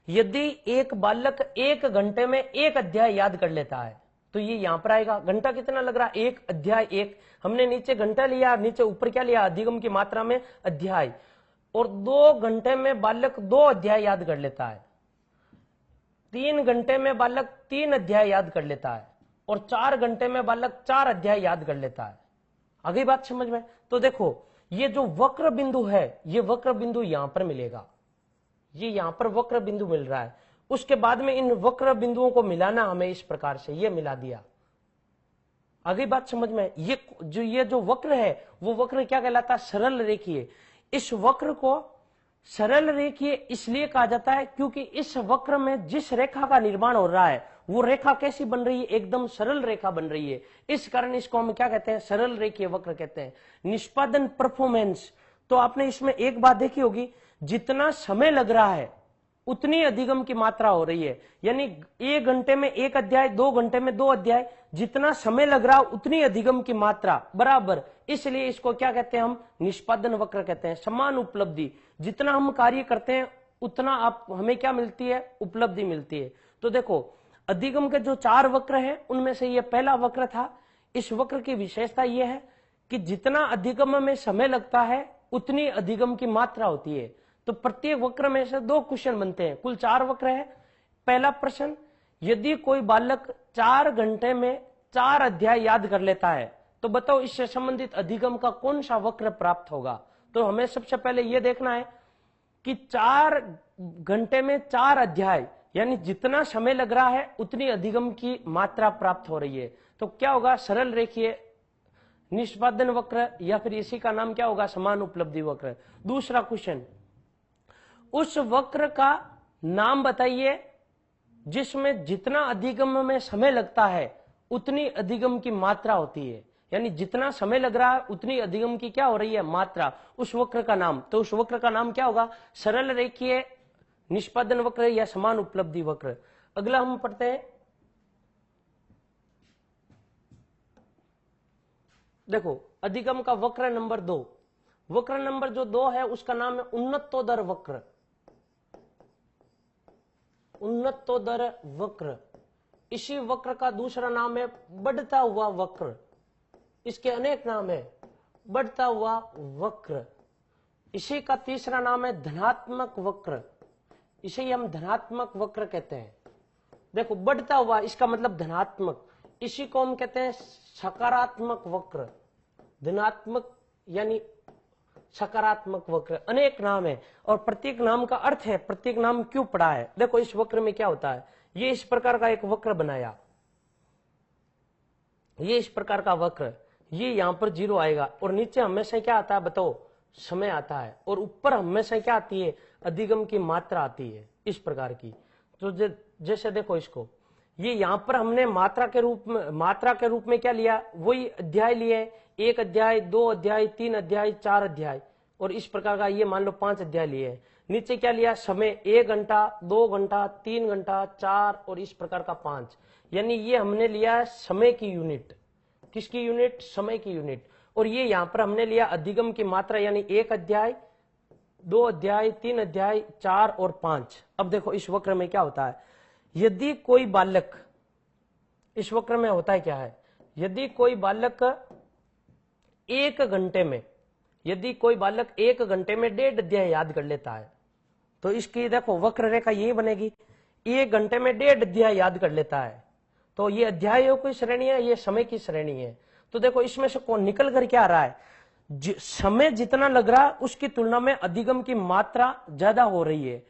यदि एक बालक 1 घंटे में 1 अध्याय याद कर लेता है तो ये यहां पर आएगा। घंटा कितना लग रहा है, 1 अध्याय 1, हमने नीचे घंटा लिया, नीचे ऊपर क्या लिया, अधिगम की मात्रा में अध्याय। और 2 घंटे में बालक 2 अध्याय याद कर लेता है, 3 घंटे में बालक 3 अध्याय याद कर लेता है, और 4 घंटे में बालक 4 अध्याय याद कर लेता है। आगे बात समझ में। तो देखो ये जो वक्र बिंदु है, ये वक्र बिंदु यहां पर मिलेगा, ये यहां पर वक्र बिंदु मिल रहा है। उसके बाद में इन वक्र बिंदुओं को मिलाना हमें इस प्रकार से, ये मिला दिया। आगे बात समझ में। ये जो वक्र है वो वक्र क्या कहलाता है, सरल रेखीय। इस वक्र को सरल रेखीय इसलिए कहा जाता है क्योंकि इस वक्र में जिस रेखा का निर्माण हो रहा है वो रेखा कैसी बन रही है, एकदम सरल रेखा बन रही है। इस कारण इसको हम क्या कहते हैं, सरल रेखीय वक्र कहते हैं। निष्पादन परफॉर्मेंस, तो आपने इसमें एक बात देखी होगी, जितना समय लग रहा है उतनी अधिगम की मात्रा हो रही है। यानी 1 घंटे में 1 अध्याय, 2 घंटे में 2 अध्याय, जितना समय लग रहा है उतनी अधिगम की मात्रा बराबर। इसलिए इसको क्या कहते हैं हम, निष्पादन वक्र कहते हैं। समान उपलब्धि, जितना हम कार्य करते हैं उतना आप हमें क्या मिलती है, उपलब्धि मिलती है। तो देखो अधिगम के जो 4 वक्र हैं उनमें से ये पहला वक्र था। इस वक्र की विशेषता यह है कि जितना अधिगम में समय लगता है उतनी अधिगम की मात्रा होती है। तो प्रत्येक वक्र में से 2 क्वेश्चन बनते हैं, कुल 4 वक्र है। पहला प्रश्न, यदि कोई बालक 4 घंटे में 4 अध्याय याद कर लेता है तो बताओ इससे संबंधित अधिगम का कौन सा वक्र प्राप्त होगा। तो हमें सबसे पहले यह देखना है कि 4 घंटे में 4 अध्याय, यानी जितना समय लग रहा है उतनी अधिगम की मात्रा प्राप्त हो रही है। तो क्या होगा, सरल रेखीय निष्पादन वक्र, या फिर इसी का नाम क्या होगा, समान उपलब्धि वक्र। दूसरा क्वेश्चन, उस वक्र का नाम बताइए जिसमें जितना अधिगम में समय लगता है उतनी अधिगम की मात्रा होती है। यानी जितना समय लग रहा है उतनी अधिगम की क्या हो रही है, मात्रा। उस वक्र का नाम, तो उस वक्र का नाम क्या होगा, सरल रेखीय निष्पादन वक्र या समान उपलब्धि वक्र। अगला हम पढ़ते हैं, देखो अधिगम का वक्र नंबर 2। वक्र नंबर जो 2 है उसका नाम है उन्नतोदर वक्र। उन्नतोदर वक्र, इसी वक्र का दूसरा नाम है बढ़ता हुआ वक्र। इसके अनेक नाम है, बढ़ता हुआ वक्र। इसी का तीसरा नाम है धनात्मक वक्र, इसे हम धनात्मक वक्र कहते हैं। देखो बढ़ता हुआ इसका मतलब धनात्मक, इसी को हम कहते हैं सकारात्मक वक्र। धनात्मक यानी सकारात्मक वक्र, अनेक नाम है और प्रत्येक नाम का अर्थ है, प्रत्येक नाम क्यों पड़ा है। देखो इस वक्र में क्या होता है, ये इस प्रकार का एक वक्र बनाया, ये इस प्रकार का वक्र, ये यहां पर 0 आएगा और नीचे हमेशा क्या आता है बताओ, समय आता है, और ऊपर हमेशा क्या आती है, अधिगम की मात्रा आती है इस प्रकार की। तो जैसे देखो इसको, ये यहां पर हमने मात्रा के रूप में क्या लिया, वही अध्याय लिए, 1 अध्याय, 2 अध्याय, 3 अध्याय, 4 अध्याय, और इस प्रकार का ये मान लो 5 अध्याय लिए। नीचे क्या लिया, समय, 1 घंटा, 2 घंटा, 3 घंटा, 4 और इस प्रकार का 5। यानी ये हमने लिया समय की यूनिट। किसकी यूनिट, समय की यूनिट। और ये यहां पर हमने लिया अधिगम की मात्रा, यानी 1 अध्याय, 2 अध्याय, 3 अध्याय, 4 और 5। अब देखो इस वक्र में क्या होता है, यदि कोई बालक, इस वक्र में होता है क्या है, यदि कोई बालक 1 घंटे में, यदि कोई बालक 1 घंटे में 1.5 अध्याय याद कर लेता है, तो इसकी देखो वक्र रेखा यही बनेगी। 1 घंटे में 1.5 अध्याय याद कर लेता है, तो ये अध्यायों की श्रेणी है, ये समय की श्रेणी है। तो देखो इसमें से कौन निकल कर क्या आ रहा है, समय जितना लग रहा है उसकी तुलना में अधिगम की मात्रा ज्यादा हो रही है।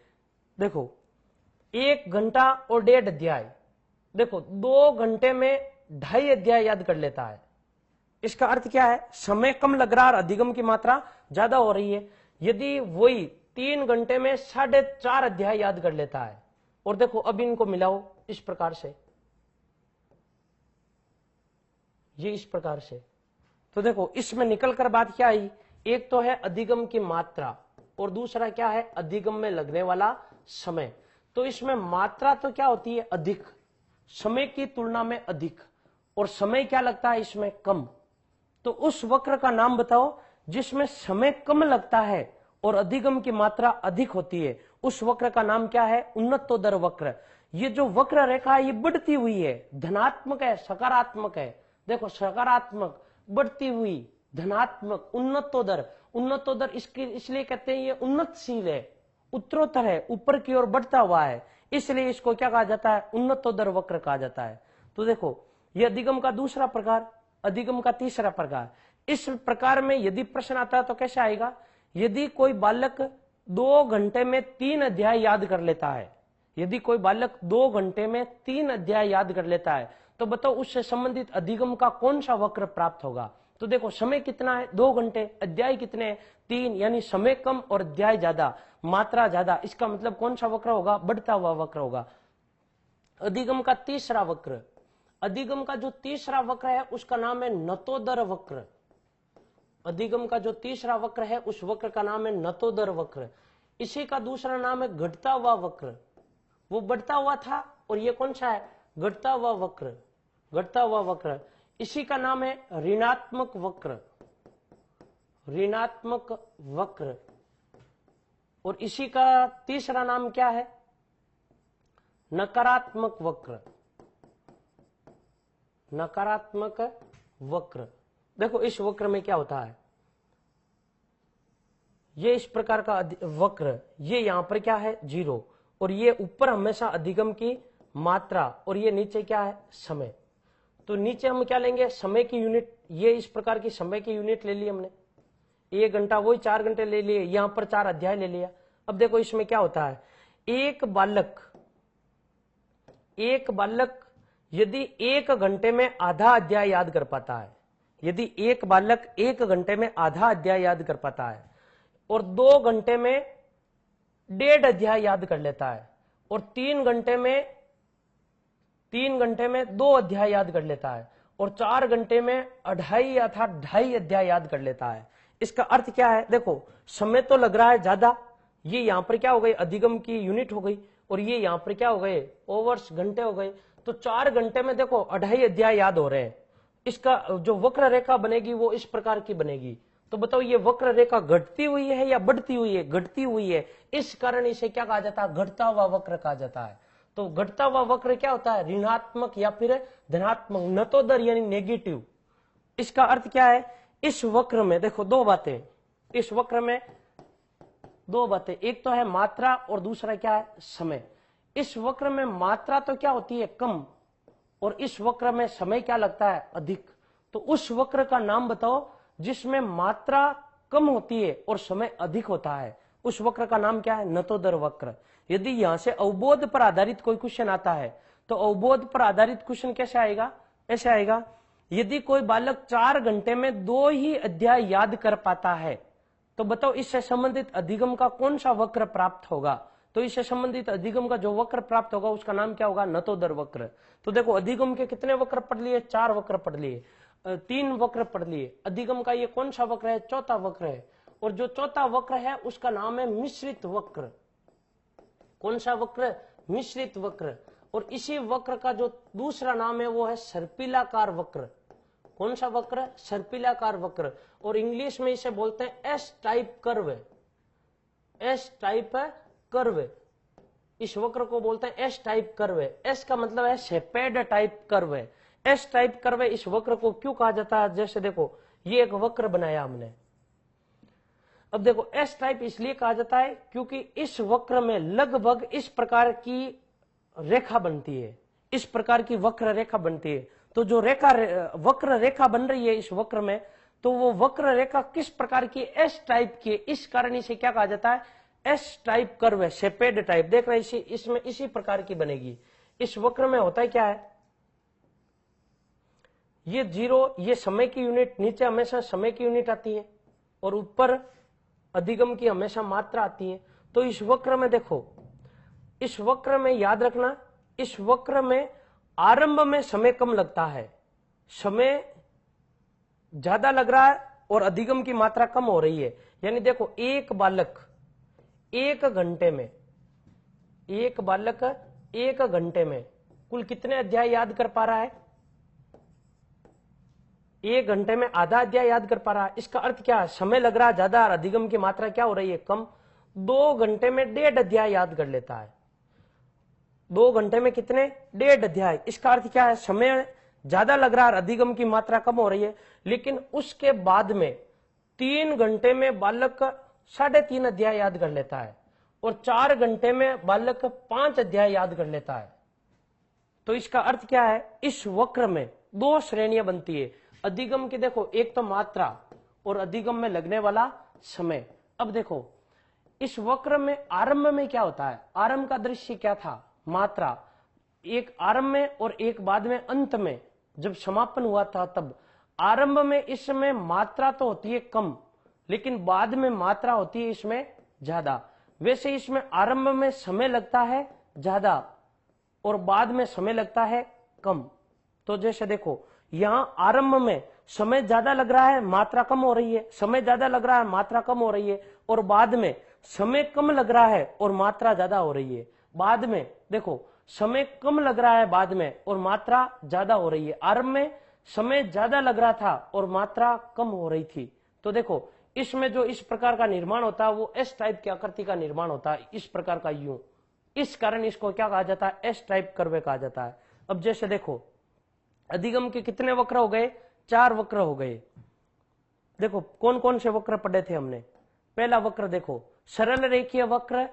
देखो 1 घंटा और 1.5 अध्याय, देखो 2 घंटे में 2.5 अध्याय याद कर लेता है। इसका अर्थ क्या है, समय कम लग रहा है और अधिगम की मात्रा ज्यादा हो रही है। यदि वही 3 घंटे में 4.5 अध्याय याद कर लेता है, और देखो अब इनको मिलाओ इस प्रकार से, ये इस प्रकार से, तो देखो इसमें निकल कर बात क्या आई, एक तो है अधिगम की मात्रा और दूसरा क्या है, अधिगम में लगने वाला समय। तो इसमें मात्रा तो क्या होती है, अधिक, समय की तुलना में अधिक, और समय क्या लगता है इसमें, कम। तो उस वक्र का नाम बताओ जिसमें समय कम लगता है और अधिगम की मात्रा अधिक होती है, उस वक्र का नाम क्या है, उन्नतोदर वक्र। ये जो वक्र रेखा है ये बढ़ती हुई है, धनात्मक है, सकारात्मक है। देखो सकारात्मक, बढ़ती हुई, धनात्मक, उन्नतोदर। उन्नतोदर इसके इसलिए कहते हैं ये उन्नतशील है, उत्तरोत्तर है, ऊपर की ओर बढ़ता हुआ है, इसलिए इसको क्या कहा जाता है, उन्नतोदर वक्र कहा जाता है। तो देखो ये अधिगम का दूसरा प्रकार, अधिगम का तीसरा प्रकार। इस प्रकार में यदि प्रश्न आता है तो कैसे आएगा, यदि कोई बालक 2 घंटे में 3 अध्याय याद कर लेता है, यदि कोई बालक 2 घंटे में 3 अध्याय याद कर लेता है, तो बताओ उससे संबंधित अधिगम का कौन सा वक्र प्राप्त होगा। तो देखो समय कितना है, 2 घंटे, अध्याय कितने हैं, 3, यानी समय कम और अध्याय ज्यादा, मात्रा ज्यादा। इसका मतलब कौन सा वक्र होगा, बढ़ता हुआ वक्र होगा। अधिगम का तीसरा वक्र, अधिगम का जो तीसरा वक्र है उसका नाम है नतोदर वक्र। अधिगम का जो तीसरा वक्र है उस वक्र का नाम है नतोदर वक्र। इसी का दूसरा नाम है घटता हुआ वक्र। वो बढ़ता हुआ था और ये कौन सा है, घटता हुआ वक्र, घटता हुआ वक्र। इसी का नाम है ऋणात्मक वक्र, ऋणात्मक वक्र। और इसी का तीसरा नाम क्या है, नकारात्मक वक्र, नकारात्मक वक्र। देखो इस वक्र में क्या होता है, ये इस प्रकार का वक्र, ये यहां पर क्या है 0, और ये ऊपर हमेशा अधिगम की मात्रा, और ये नीचे क्या है, समय। तो नीचे हम क्या लेंगे, समय की यूनिट, ये इस प्रकार की समय की यूनिट ले ली हमने, 1 घंटा वही 4 घंटे ले लिए, यहां पर 4 अध्याय ले लिया। अब देखो इसमें क्या होता है, एक बालक यदि 1 घंटे में आधा अध्याय याद कर पाता है, यदि एक बालक 1 घंटे में आधा अध्याय याद कर पाता है, और 2 घंटे में 1.5 अध्याय याद कर लेता है, और 3 घंटे में 2 अध्याय याद कर लेता है, और 4 घंटे में 2.5 अर्थात 2.5 अध्याय याद कर लेता है। इसका अर्थ क्या है, देखो समय तो लग रहा है ज्यादा, ये यहां पर क्या हो गई, अधिगम की यूनिट हो गई, और ये यहां पर क्या हो गए, ओवर्स, घंटे हो गए। तो 4 घंटे में देखो 2.5 अध्याय याद हो रहे हैं। इसका जो वक्र रेखा बनेगी वो इस प्रकार की बनेगी। तो बताओ ये वक्र रेखा घटती हुई है या बढ़ती हुई है, घटती हुई है, इस कारण इसे क्या कहा जाता है, घटता हुआ वक्र कहा जाता है। तो घटता हुआ वक्र क्या होता है, ऋणात्मक या फिर धनात्मक, नतोदर यानी नेगेटिव। इसका अर्थ क्या है, इस वक्र में देखो 2 बातें, इस वक्र में 2 बातें, एक तो है मात्रा और दूसरा क्या है, समय। इस वक्र में मात्रा तो क्या होती है, कम, और इस वक्र में समय क्या लगता है, अधिक। तो उस वक्र का नाम बताओ जिसमें मात्रा कम होती है और समय अधिक होता है, उस वक्र का नाम क्या है, नतोदर वक्र। यदि यहां से अवबोध पर आधारित कोई क्वेश्चन आता है, तो अवबोध पर आधारित क्वेश्चन कैसे आएगा, ऐसे आएगा, यदि कोई बालक 4 घंटे में 2 ही अध्याय याद कर पाता है, तो बताओ इससे संबंधित अधिगम का कौन सा वक्र प्राप्त होगा। तो इससे संबंधित अधिगम का जो वक्र प्राप्त होगा उसका नाम क्या होगा, नतोदर वक्र। तो देखो अधिगम के कितने वक्र पढ़ लिए, 4 वक्र पढ़ लिए, 3 वक्र पढ़ लिए। अधिगम का ये कौन सा वक्र है, चौथा वक्र है, और जो चौथा वक्र है उसका नाम है मिश्रित वक्र। कौन सा वक्र, मिश्रित वक्र। और इसी वक्र का जो दूसरा नाम है वो है सर्पिलाकार वक्र। कौन सा वक्र, सर्पिलाकार वक्र, और इंग्लिश में इसे बोलते हैं S type curve. S type curve, इस वक्र को बोलते हैं एस टाइप कर्व। एस का मतलब है shaped type curve. S type curve इस वक्र को क्यों कहा जाता है? जैसे देखो ये एक वक्र बनाया हमने, अब देखो एस टाइप इसलिए कहा जाता है क्योंकि इस वक्र में लगभग इस प्रकार की रेखा बनती है, इस प्रकार की वक्र रेखा बनती है। तो जो वक्र रेखा बन रही है इस वक्र में, तो वो वक्र रेखा किस प्रकार की? एस टाइप की। इस कारण इसे क्या कहा जाता है? एस टाइप कर्व है, शेपेड टाइप। देख रहे हैं इसमें इसी प्रकार की बनेगी। इस वक्र में होता है क्या है, ये 0 ये समय की यूनिट, नीचे हमेशा समय की यूनिट आती है और ऊपर अधिगम की हमेशा मात्रा आती है। तो इस वक्र में देखो, इस वक्र में याद रखना, इस वक्र में आरंभ में समय कम लगता है, समय ज्यादा लग रहा है और अधिगम की मात्रा कम हो रही है। यानी देखो एक बालक एक घंटे में कुल कितने अध्याय याद कर पा रहा है? 1 घंटे में आधा अध्याय याद कर पा रहा है। इसका अर्थ क्या है? समय लग रहा है ज्यादा और अधिगम की मात्रा क्या हो रही है? कम। 2 घंटे में 1.5 अध्याय याद कर लेता है। 2 घंटे में कितने? 1.5 अध्याय। इसका अर्थ क्या है? समय ज्यादा लग रहा है और अधिगम की मात्रा कम हो रही है। लेकिन उसके बाद में 3 घंटे में बालक 3.5 अध्याय याद कर लेता है और 4 घंटे में बालक 5 अध्याय याद कर लेता है। तो इसका अर्थ क्या है? इस वक्र में 2 श्रेणियां बनती है अधिगम की। देखो एक तो मात्रा और अधिगम में लगने वाला समय। अब देखो इस वक्र में आरंभ में क्या होता है? आरंभ का दृश्य क्या था? मात्रा। एक आरंभ में और एक बाद में अंत में जब समापन हुआ था तब। आरंभ में इसमें मात्रा तो होती है कम, लेकिन बाद में मात्रा होती है इसमें ज्यादा। वैसे इसमें आरंभ में समय लगता है ज्यादा और बाद में समय लगता है कम। तो जैसे देखो यहां आरंभ में समय ज्यादा लग रहा है, मात्रा कम हो रही है, समय ज्यादा लग रहा है, मात्रा कम हो रही है, और बाद में समय कम लग रहा है और मात्रा ज्यादा हो रही है। बाद में देखो समय कम लग रहा है बाद में और मात्रा ज्यादा हो रही है। आरंभ में समय ज्यादा लग रहा था और मात्रा कम हो रही थी। तो देखो इसमें जो इस प्रकार का निर्माण होता है वो एस टाइप की आकृति का निर्माण होता है, इस प्रकार का यूं। इस कारण इसको क्या कहा जाता है? एस टाइप कर्व कहा जाता है। अब जैसे देखो अधिगम के कितने वक्र हो गए? 4 वक्र हो गए। देखो कौन कौन से वक्र पढ़े थे हमने? पहला वक्र देखो सरल रेखीय वक्र,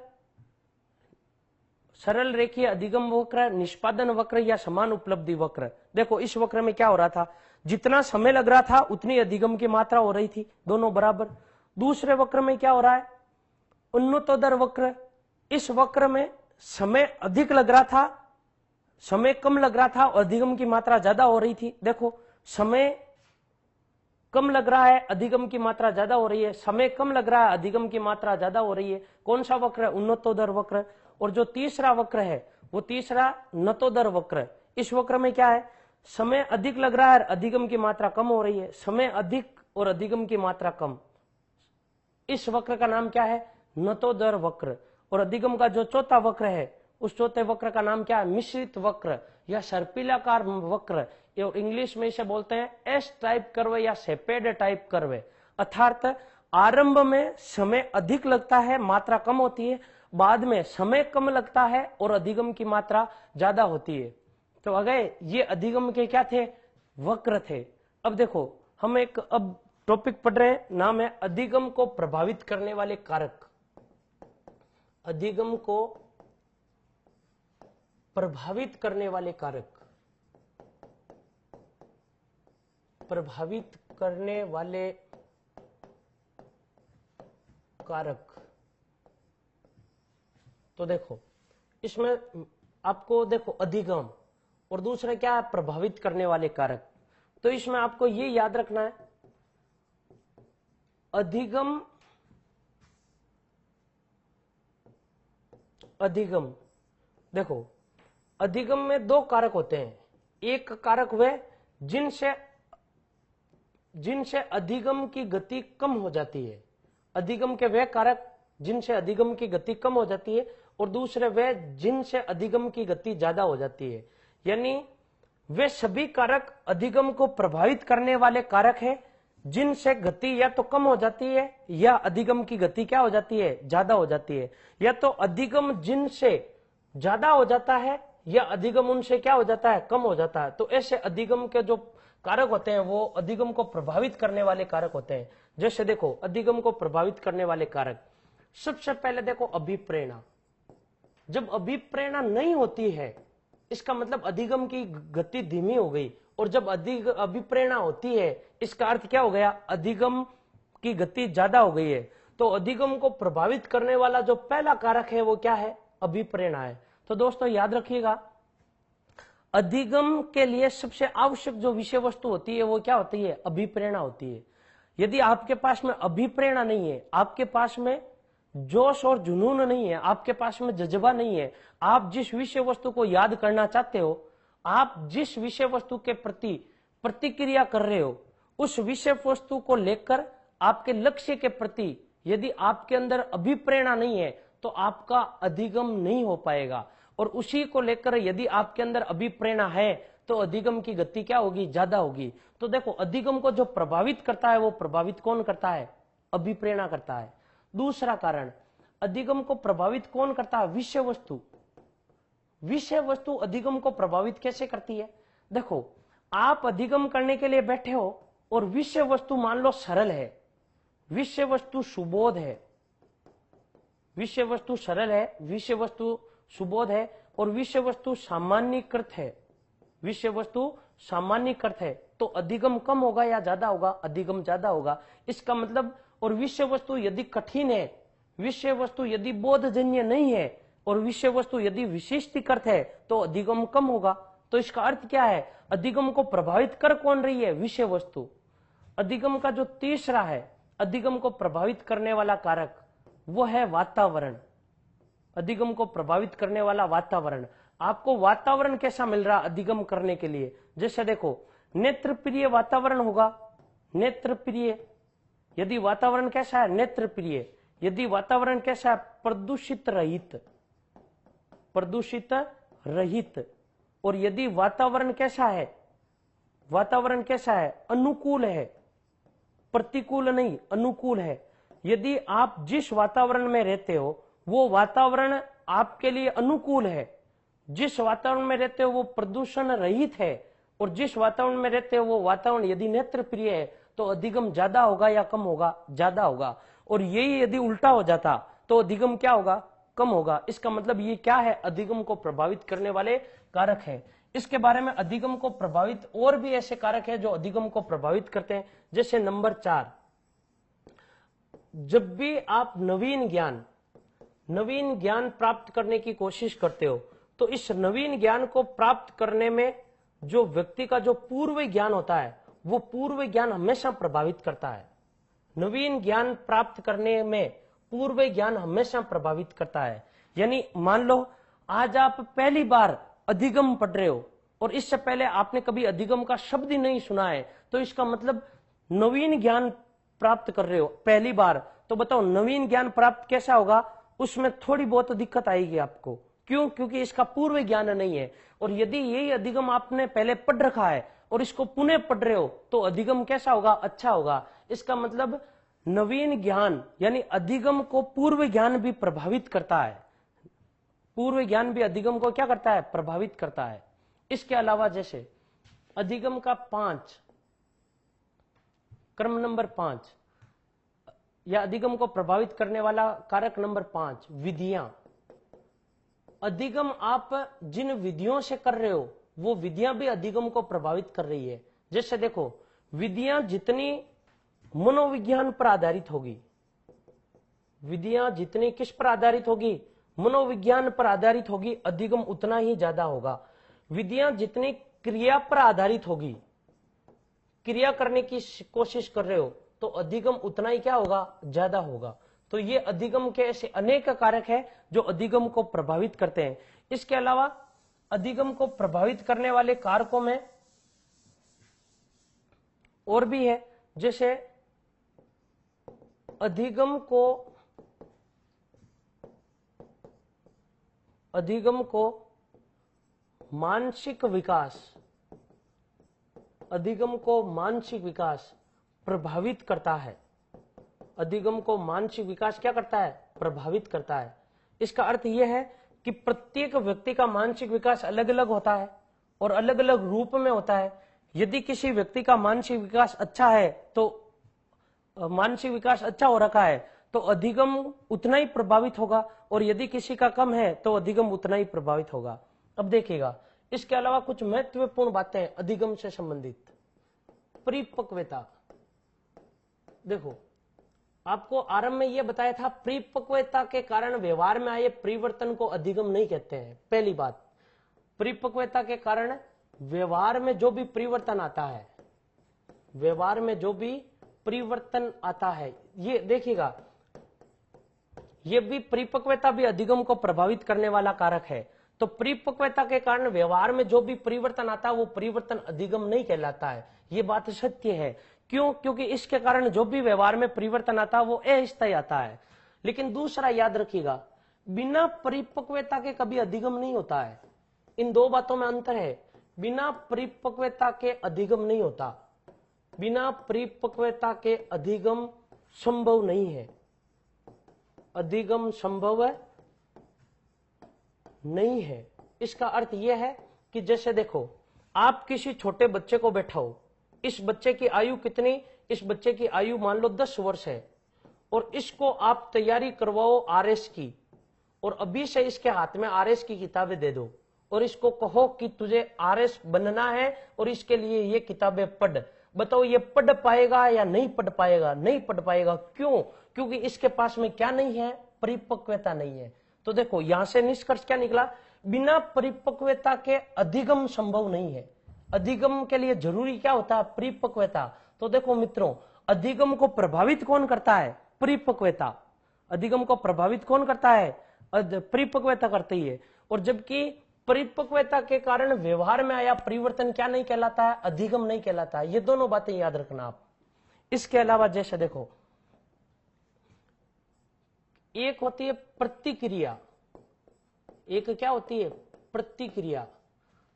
सरल रेखीय अधिगम वक्र, निष्पादन वक्र या समान उपलब्धि वक्र। देखो इस वक्र में क्या हो रहा था? जितना समय लग रहा था उतनी अधिगम की मात्रा हो रही थी, दोनों बराबर। दूसरे वक्र में क्या हो रहा है? उन्नतोदर वक्र। इस वक्र में समय अधिक लग रहा था, समय कम लग रहा था और अधिगम की मात्रा ज्यादा हो रही थी। देखो समय कम लग रहा है, अधिगम की मात्रा ज्यादा हो रही है, समय कम लग रहा है, अधिगम की मात्रा ज्यादा हो रही है। कौन सा वक्र है? उन्नतोदर वक्र। और जो तीसरा वक्र है वो तीसरा नतोदर वक्र। इस वक्र में क्या है? समय अधिक लग रहा है, अधिगम की मात्रा कम हो रही है, समय अधिक और अधिगम की मात्रा कम। इस वक्र का नाम क्या है? नतोदर वक्र। और अधिगम का जो चौथा वक्र है उस चौथे वक्र का नाम क्या है? मिश्रित वक्र या सर्पिलाकार वक्र। इंग्लिश में इसे बोलते हैं एस टाइप कर्व या शेपेड टाइप कर्व। अर्थात आरंभ में समय अधिक लगता है, मात्रा कम होती है, बाद में समय कम लगता है और अधिगम की मात्रा ज्यादा होती है। तो अगर ये अधिगम के क्या थे? वक्र थे। अब देखो हम एक अब टॉपिक पढ़ रहे हैं, नाम है अधिगम को प्रभावित करने वाले कारक। अधिगम को प्रभावित करने वाले कारक, प्रभावित करने वाले कारक। तो देखो इसमें आपको देखो अधिगम और दूसरा क्या है? प्रभावित करने वाले कारक। तो इसमें आपको ये याद रखना है अधिगम, अधिगम देखो अधिगम में 2 कारक होते हैं। एक कारक वह जिनसे अधिगम की गति कम हो जाती है, अधिगम के वह कारक जिनसे अधिगम की गति कम हो जाती है, और दूसरे वे जिनसे अधिगम की गति ज्यादा हो जाती है। यानी वे सभी कारक अधिगम को प्रभावित करने वाले कारक हैं जिनसे गति या तो कम हो जाती है या अधिगम की गति क्या हो जाती है, ज्यादा हो जाती है, या तो अधिगम जिनसे ज्यादा हो जाता है या अधिगम उनसे क्या हो जाता है, कम हो जाता है। तो ऐसे अधिगम के जो कारक होते हैं वो अधिगम को प्रभावित करने वाले कारक होते हैं। जैसे देखो अधिगम को प्रभावित करने वाले कारक, सबसे पहले देखो अभिप्रेरणा। जब अभिप्रेरणा नहीं होती है इसका मतलब अधिगम की गति धीमी हो गई, और जब अभिप्रेरणा होती है इसका अर्थ क्या हो गया, अधिगम की गति ज्यादा हो गई है। तो अधिगम को प्रभावित करने वाला जो पहला कारक है वो क्या है, अभिप्रेरणा है। तो दोस्तों याद रखिएगा, अधिगम के लिए सबसे आवश्यक जो विषय वस्तु होती है वो क्या होती है, अभिप्रेरणा होती है। यदि आपके पास में अभिप्रेरणा नहीं है, आपके पास में जोश और जुनून नहीं है, आपके पास में जज्बा नहीं है, आप जिस विषय वस्तु को याद करना चाहते हो, आप जिस विषय वस्तु के प्रति प्रतिक्रिया कर रहे हो, उस विषय वस्तु को लेकर आपके लक्ष्य के प्रति यदि आपके अंदर अभिप्रेरणा नहीं है तो आपका अधिगम नहीं हो पाएगा। और उसी को लेकर यदि आपके अंदर अभिप्रेरणा है तो अधिगम की गति क्या होगी, ज्यादा होगी। तो देखो अधिगम को जो प्रभावित करता है वो प्रभावित कौन करता है, अभिप्रेरणा करता है। दूसरा कारण, अधिगम को प्रभावित कौन करता है, विषय वस्तु। विषय वस्तु अधिगम को प्रभावित कैसे करती है, देखो आप अधिगम करने के लिए बैठे हो और विषय वस्तु मान लो सरल है, विषय वस्तु सुबोध है, विषय वस्तु सरल है, विषय वस्तु सुबोध है, और विषय वस्तु सामान्यीकृत है, विषय वस्तु सामान्यीकृत है, तो अधिगम कम होगा या ज्यादा होगा, अधिगम ज्यादा होगा। इसका मतलब, और विषय वस्तु यदि कठिन है, विषय वस्तु यदि बोधजन्य नहीं है, और विषय वस्तु यदि विशिष्टीकृत है तो अधिगम कम होगा। तो इसका अर्थ क्या है, अधिगम को प्रभावित कर कौन रही है, विषय वस्तु। अधिगम का जो तीसरा है, अधिगम को प्रभावित करने वाला कारक, वो है वातावरण। अधिगम को प्रभावित करने वाला वातावरण। आपको वातावरण कैसा मिल रहा अधिगम करने के लिए, जैसे देखो नेत्र प्रिय वातावरण होगा, नेत्र प्रिय, यदि वातावरण कैसा है, नेत्र प्रिय। यदि वातावरण कैसा है, प्रदूषित रहित, प्रदूषित रहित। और यदि वातावरण कैसा है, वातावरण कैसा है, अनुकूल है, प्रतिकूल नहीं, अनुकूल है। यदि आप जिस वातावरण में रहते हो वो वातावरण आपके लिए अनुकूल है, जिस वातावरण में रहते हो वो प्रदूषण रहित है, और जिस वातावरण में रहते हो वो वातावरण यदि नेत्र प्रिय है तो अधिगम ज्यादा होगा या कम होगा, ज्यादा होगा। और यही यदि उल्टा हो जाता तो अधिगम क्या होगा, कम होगा। इसका मतलब ये क्या है, अधिगम को प्रभावित करने वाले कारक है। इसके बारे में अधिगम को प्रभावित और भी ऐसे कारक है जो अधिगम को प्रभावित करते हैं। जैसे नंबर 4, जब भी आप नवीन ज्ञान प्राप्त करने की कोशिश करते हो तो इस नवीन ज्ञान को प्राप्त करने में जो व्यक्ति का जो पूर्व ज्ञान होता है वो पूर्व ज्ञान हमेशा प्रभावित करता है। नवीन ज्ञान प्राप्त करने में पूर्व ज्ञान हमेशा प्रभावित करता है। यानी मान लो आज आप पहली बार अधिगम पढ़ रहे हो और इससे पहले आपने कभी अधिगम का शब्द ही नहीं सुना है, तो इसका मतलब नवीन ज्ञान प्राप्त कर रहे हो पहली बार। तो बताओ नवीन ज्ञान प्राप्त कैसा होगा, उसमें थोड़ी बहुत दिक्कत आएगी आपको। क्यों, क्योंकि इसका पूर्व ज्ञान नहीं है। और यदि यही अधिगम आपने पहले पढ़ रखा है और इसको पुनः पढ़ रहे हो तो अधिगम कैसा होगा, अच्छा होगा। इसका मतलब नवीन ज्ञान यानी अधिगम को पूर्व ज्ञान भी प्रभावित करता है, पूर्व ज्ञान भी अधिगम को क्या करता है, प्रभावित करता है। इसके अलावा जैसे अधिगम का 5 क्रम नंबर 5 या अधिगम को प्रभावित करने वाला कारक नंबर 5, विधियां। अधिगम आप जिन विधियों से कर रहे हो वो विधियां भी अधिगम को प्रभावित कर रही है। जैसे देखो विधियां जितनी मनोविज्ञान पर आधारित होगी, विधियां जितनी किस पर आधारित होगी, मनोविज्ञान पर आधारित होगी, अधिगम उतना ही ज्यादा होगा। विधियां जितनी क्रिया पर आधारित होगी, क्रिया करने की कोशिश कर रहे हो तो अधिगम उतना ही क्या होगा, ज्यादा होगा। तो ये अधिगम के ऐसे अनेक कारक है जो अधिगम को प्रभावित करते हैं। इसके अलावा अधिगम को प्रभावित करने वाले कारकों में और भी है। जैसे अधिगम को मानसिक विकास, अधिगम को मानसिक विकास, प्रभावित करता है। अधिगम को मानसिक विकास क्या करता है? प्रभावित करता है। इसका अर्थ यह है कि प्रत्येक व्यक्ति का मानसिक विकास अलग अलग होता है और अलग अलग रूप में होता है। यदि किसी व्यक्ति का मानसिक विकास अच्छा है तो मानसिक विकास अच्छा हो रखा है तो अधिगम उतना ही प्रभावित होगा, और यदि किसी का कम है तो अधिगम उतना ही प्रभावित होगा। अब देखिएगा, इसके अलावा कुछ महत्वपूर्ण बातें अधिगम से संबंधित। परिपक्वता, देखो आपको आरंभ में यह बताया था, परिपक्वता के कारण व्यवहार में आए परिवर्तन को अधिगम नहीं कहते हैं। पहली बात, परिपक्वता के कारण व्यवहार में जो भी परिवर्तन आता है, व्यवहार में जो भी परिवर्तन आता है, ये देखिएगा, ये भी परिपक्वता भी अधिगम को प्रभावित करने वाला कारक है। तो परिपक्वता के कारण व्यवहार में जो भी परिवर्तन आता है वो परिवर्तन अधिगम नहीं कहलाता है। ये बात सत्य है। क्यों? क्योंकि इसके कारण जो भी व्यवहार में परिवर्तन आता है वो अस्थायी आता है। लेकिन दूसरा याद रखिएगा, बिना परिपक्वता के कभी अधिगम नहीं होता है। इन दो बातों में अंतर है। बिना परिपक्वता के अधिगम नहीं होता, बिना परिपक्वता के अधिगम संभव नहीं है। अधिगम संभव नहीं है। इसका अर्थ यह है कि जैसे देखो, आप किसी छोटे बच्चे को बैठाओ, इस बच्चे की आयु कितनी? इस बच्चे की आयु मान लो 10 वर्ष है, और इसको आप तैयारी करवाओ आरएस की, और अभी से इसके हाथ में आरएस की किताबें दे दो और इसको कहो कि तुझे आरएस बनना है और इसके लिए ये किताबें पढ़। बताओ ये पढ़ पाएगा या नहीं पढ़ पाएगा? नहीं पढ़ पाएगा। क्यों? क्योंकि इसके पास में क्या नहीं है? परिपक्वता नहीं है। तो देखो यहां से निष्कर्ष क्या निकला? बिना परिपक्वता के अधिगम संभव नहीं है। अधिगम के लिए जरूरी क्या होता है? परिपक्वता। तो देखो मित्रों, अधिगम को प्रभावित कौन करता है? परिपक्वता। अधिगम को प्रभावित कौन करता है? परिपक्वता करती है। और जबकि परिपक्वता के कारण व्यवहार में आया परिवर्तन क्या नहीं कहलाता है? अधिगम नहीं कहलाता है। ये दोनों बातें याद रखना आप। इसके अलावा जैसे देखो, एक होती है प्रतिक्रिया, एक क्या होती है? प्रतिक्रिया।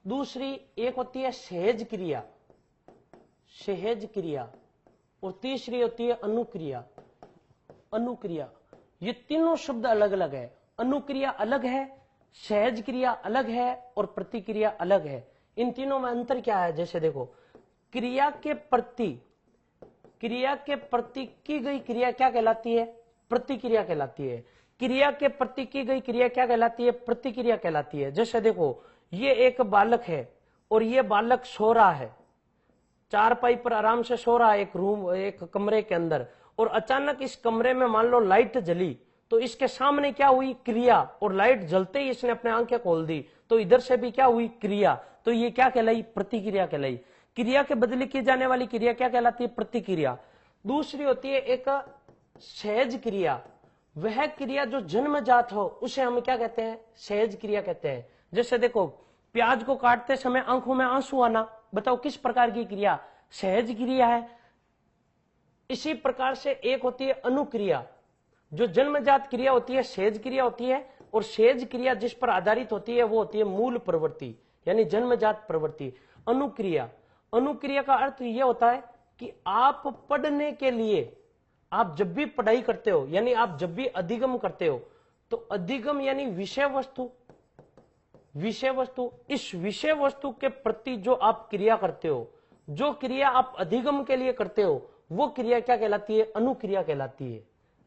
दूसरी एक होती है सहज क्रिया, सहज क्रिया। और तीसरी होती है अनुक्रिया, अनुक्रिया। ये तीनों शब्द अलग अलग है। अनुक्रिया अलग है, सहज क्रिया अलग है और प्रतिक्रिया अलग है। इन तीनों में अंतर क्या है? जैसे देखो, क्रिया के प्रति की गई क्रिया क्या कहलाती है? प्रतिक्रिया कहलाती है। क्रिया के प्रति की गई क्रिया क्या कहलाती है? प्रतिक्रिया कहलाती है। जैसे देखो, ये एक बालक है और ये बालक सो रहा है, चारपाई पर आराम से सो रहा है एक रूम, एक कमरे के अंदर, और अचानक इस कमरे में मान लो लाइट जली, तो इसके सामने क्या हुई? क्रिया। और लाइट जलते ही इसने अपने आंखें खोल दी, तो इधर से भी क्या हुई? क्रिया। तो ये क्या कहलाई? प्रतिक्रिया कहलाई। क्रिया के बदले की जाने वाली क्रिया क्या कहलाती है? प्रतिक्रिया। दूसरी होती है एक सहज क्रिया। वह क्रिया जो जन्मजात हो उसे हम क्या कहते हैं? सहज क्रिया कहते हैं। जैसे देखो, प्याज को काटते समय आंखों में आंसू आना, बताओ किस प्रकार की क्रिया? सहज क्रिया है। इसी प्रकार से एक होती है अनुक्रिया। जो जन्मजात क्रिया होती है सहज क्रिया होती है, और सहज क्रिया जिस पर आधारित होती है वो होती है मूल प्रवृत्ति, यानी जन्मजात प्रवृत्ति। अनुक्रिया, अनुक्रिया का अर्थ यह होता है कि आप पढ़ने के लिए, आप जब भी पढ़ाई करते हो, यानी आप जब भी अधिगम करते हो, तो अधिगम यानी विषय वस्तु, विषय वस्तु, इस विषय वस्तु के प्रति जो आप क्रिया करते हो, जो क्रिया आप अधिगम के लिए करते हो, वो क्रिया क्या कहलाती है? अनुक्रिया कहलाती है।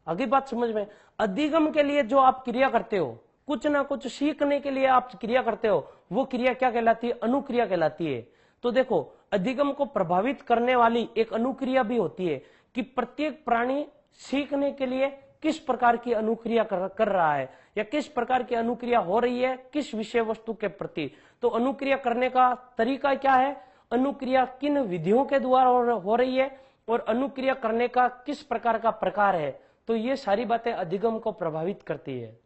आगे बात समझ में? अधिगम के लिए जो आप क्रिया करते हो, कुछ ना कुछ सीखने के लिए आप क्रिया करते हो, वो क्रिया क्या कहलाती है? अनुक्रिया कहलाती है। तो देखो, अधिगम को प्रभावित करने वाली एक अनुक्रिया भी होती है कि प्रत्येक प्राणी सीखने के लिए किस प्रकार की अनुक्रिया कर रहा है, या किस प्रकार की अनुक्रिया हो रही है किस विषय वस्तु के प्रति। तो अनुक्रिया करने का तरीका क्या है? अनुक्रिया किन विधियों के द्वारा हो रही है, और अनुक्रिया करने का किस प्रकार का प्रकार है। तो ये सारी बातें अधिगम को प्रभावित करती है।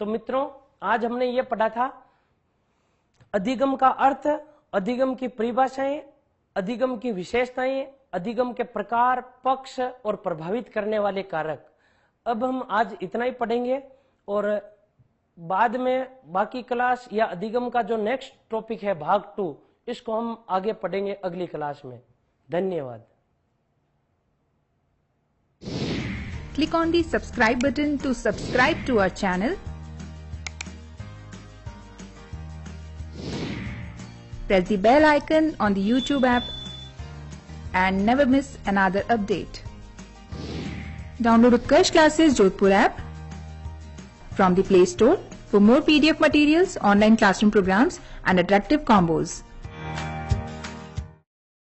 तो मित्रों, आज हमने ये पढ़ा था अधिगम का अर्थ, अधिगम की परिभाषाएं, अधिगम की विशेषताएं, अधिगम के प्रकार, पक्ष और प्रभावित करने वाले कारक। अब हम आज इतना ही पढ़ेंगे, और बाद में बाकी क्लास या अधिगम का जो नेक्स्ट टॉपिक है भाग 2, इसको हम आगे पढ़ेंगे अगली क्लास में। धन्यवाद। Click on the subscribe button to subscribe to our channel. Press the bell icon on the YouTube app and never miss another update. Download Utkarsh Classes Jodhpur app from the Play Store for more PDF materials, online classroom programs and attractive combos.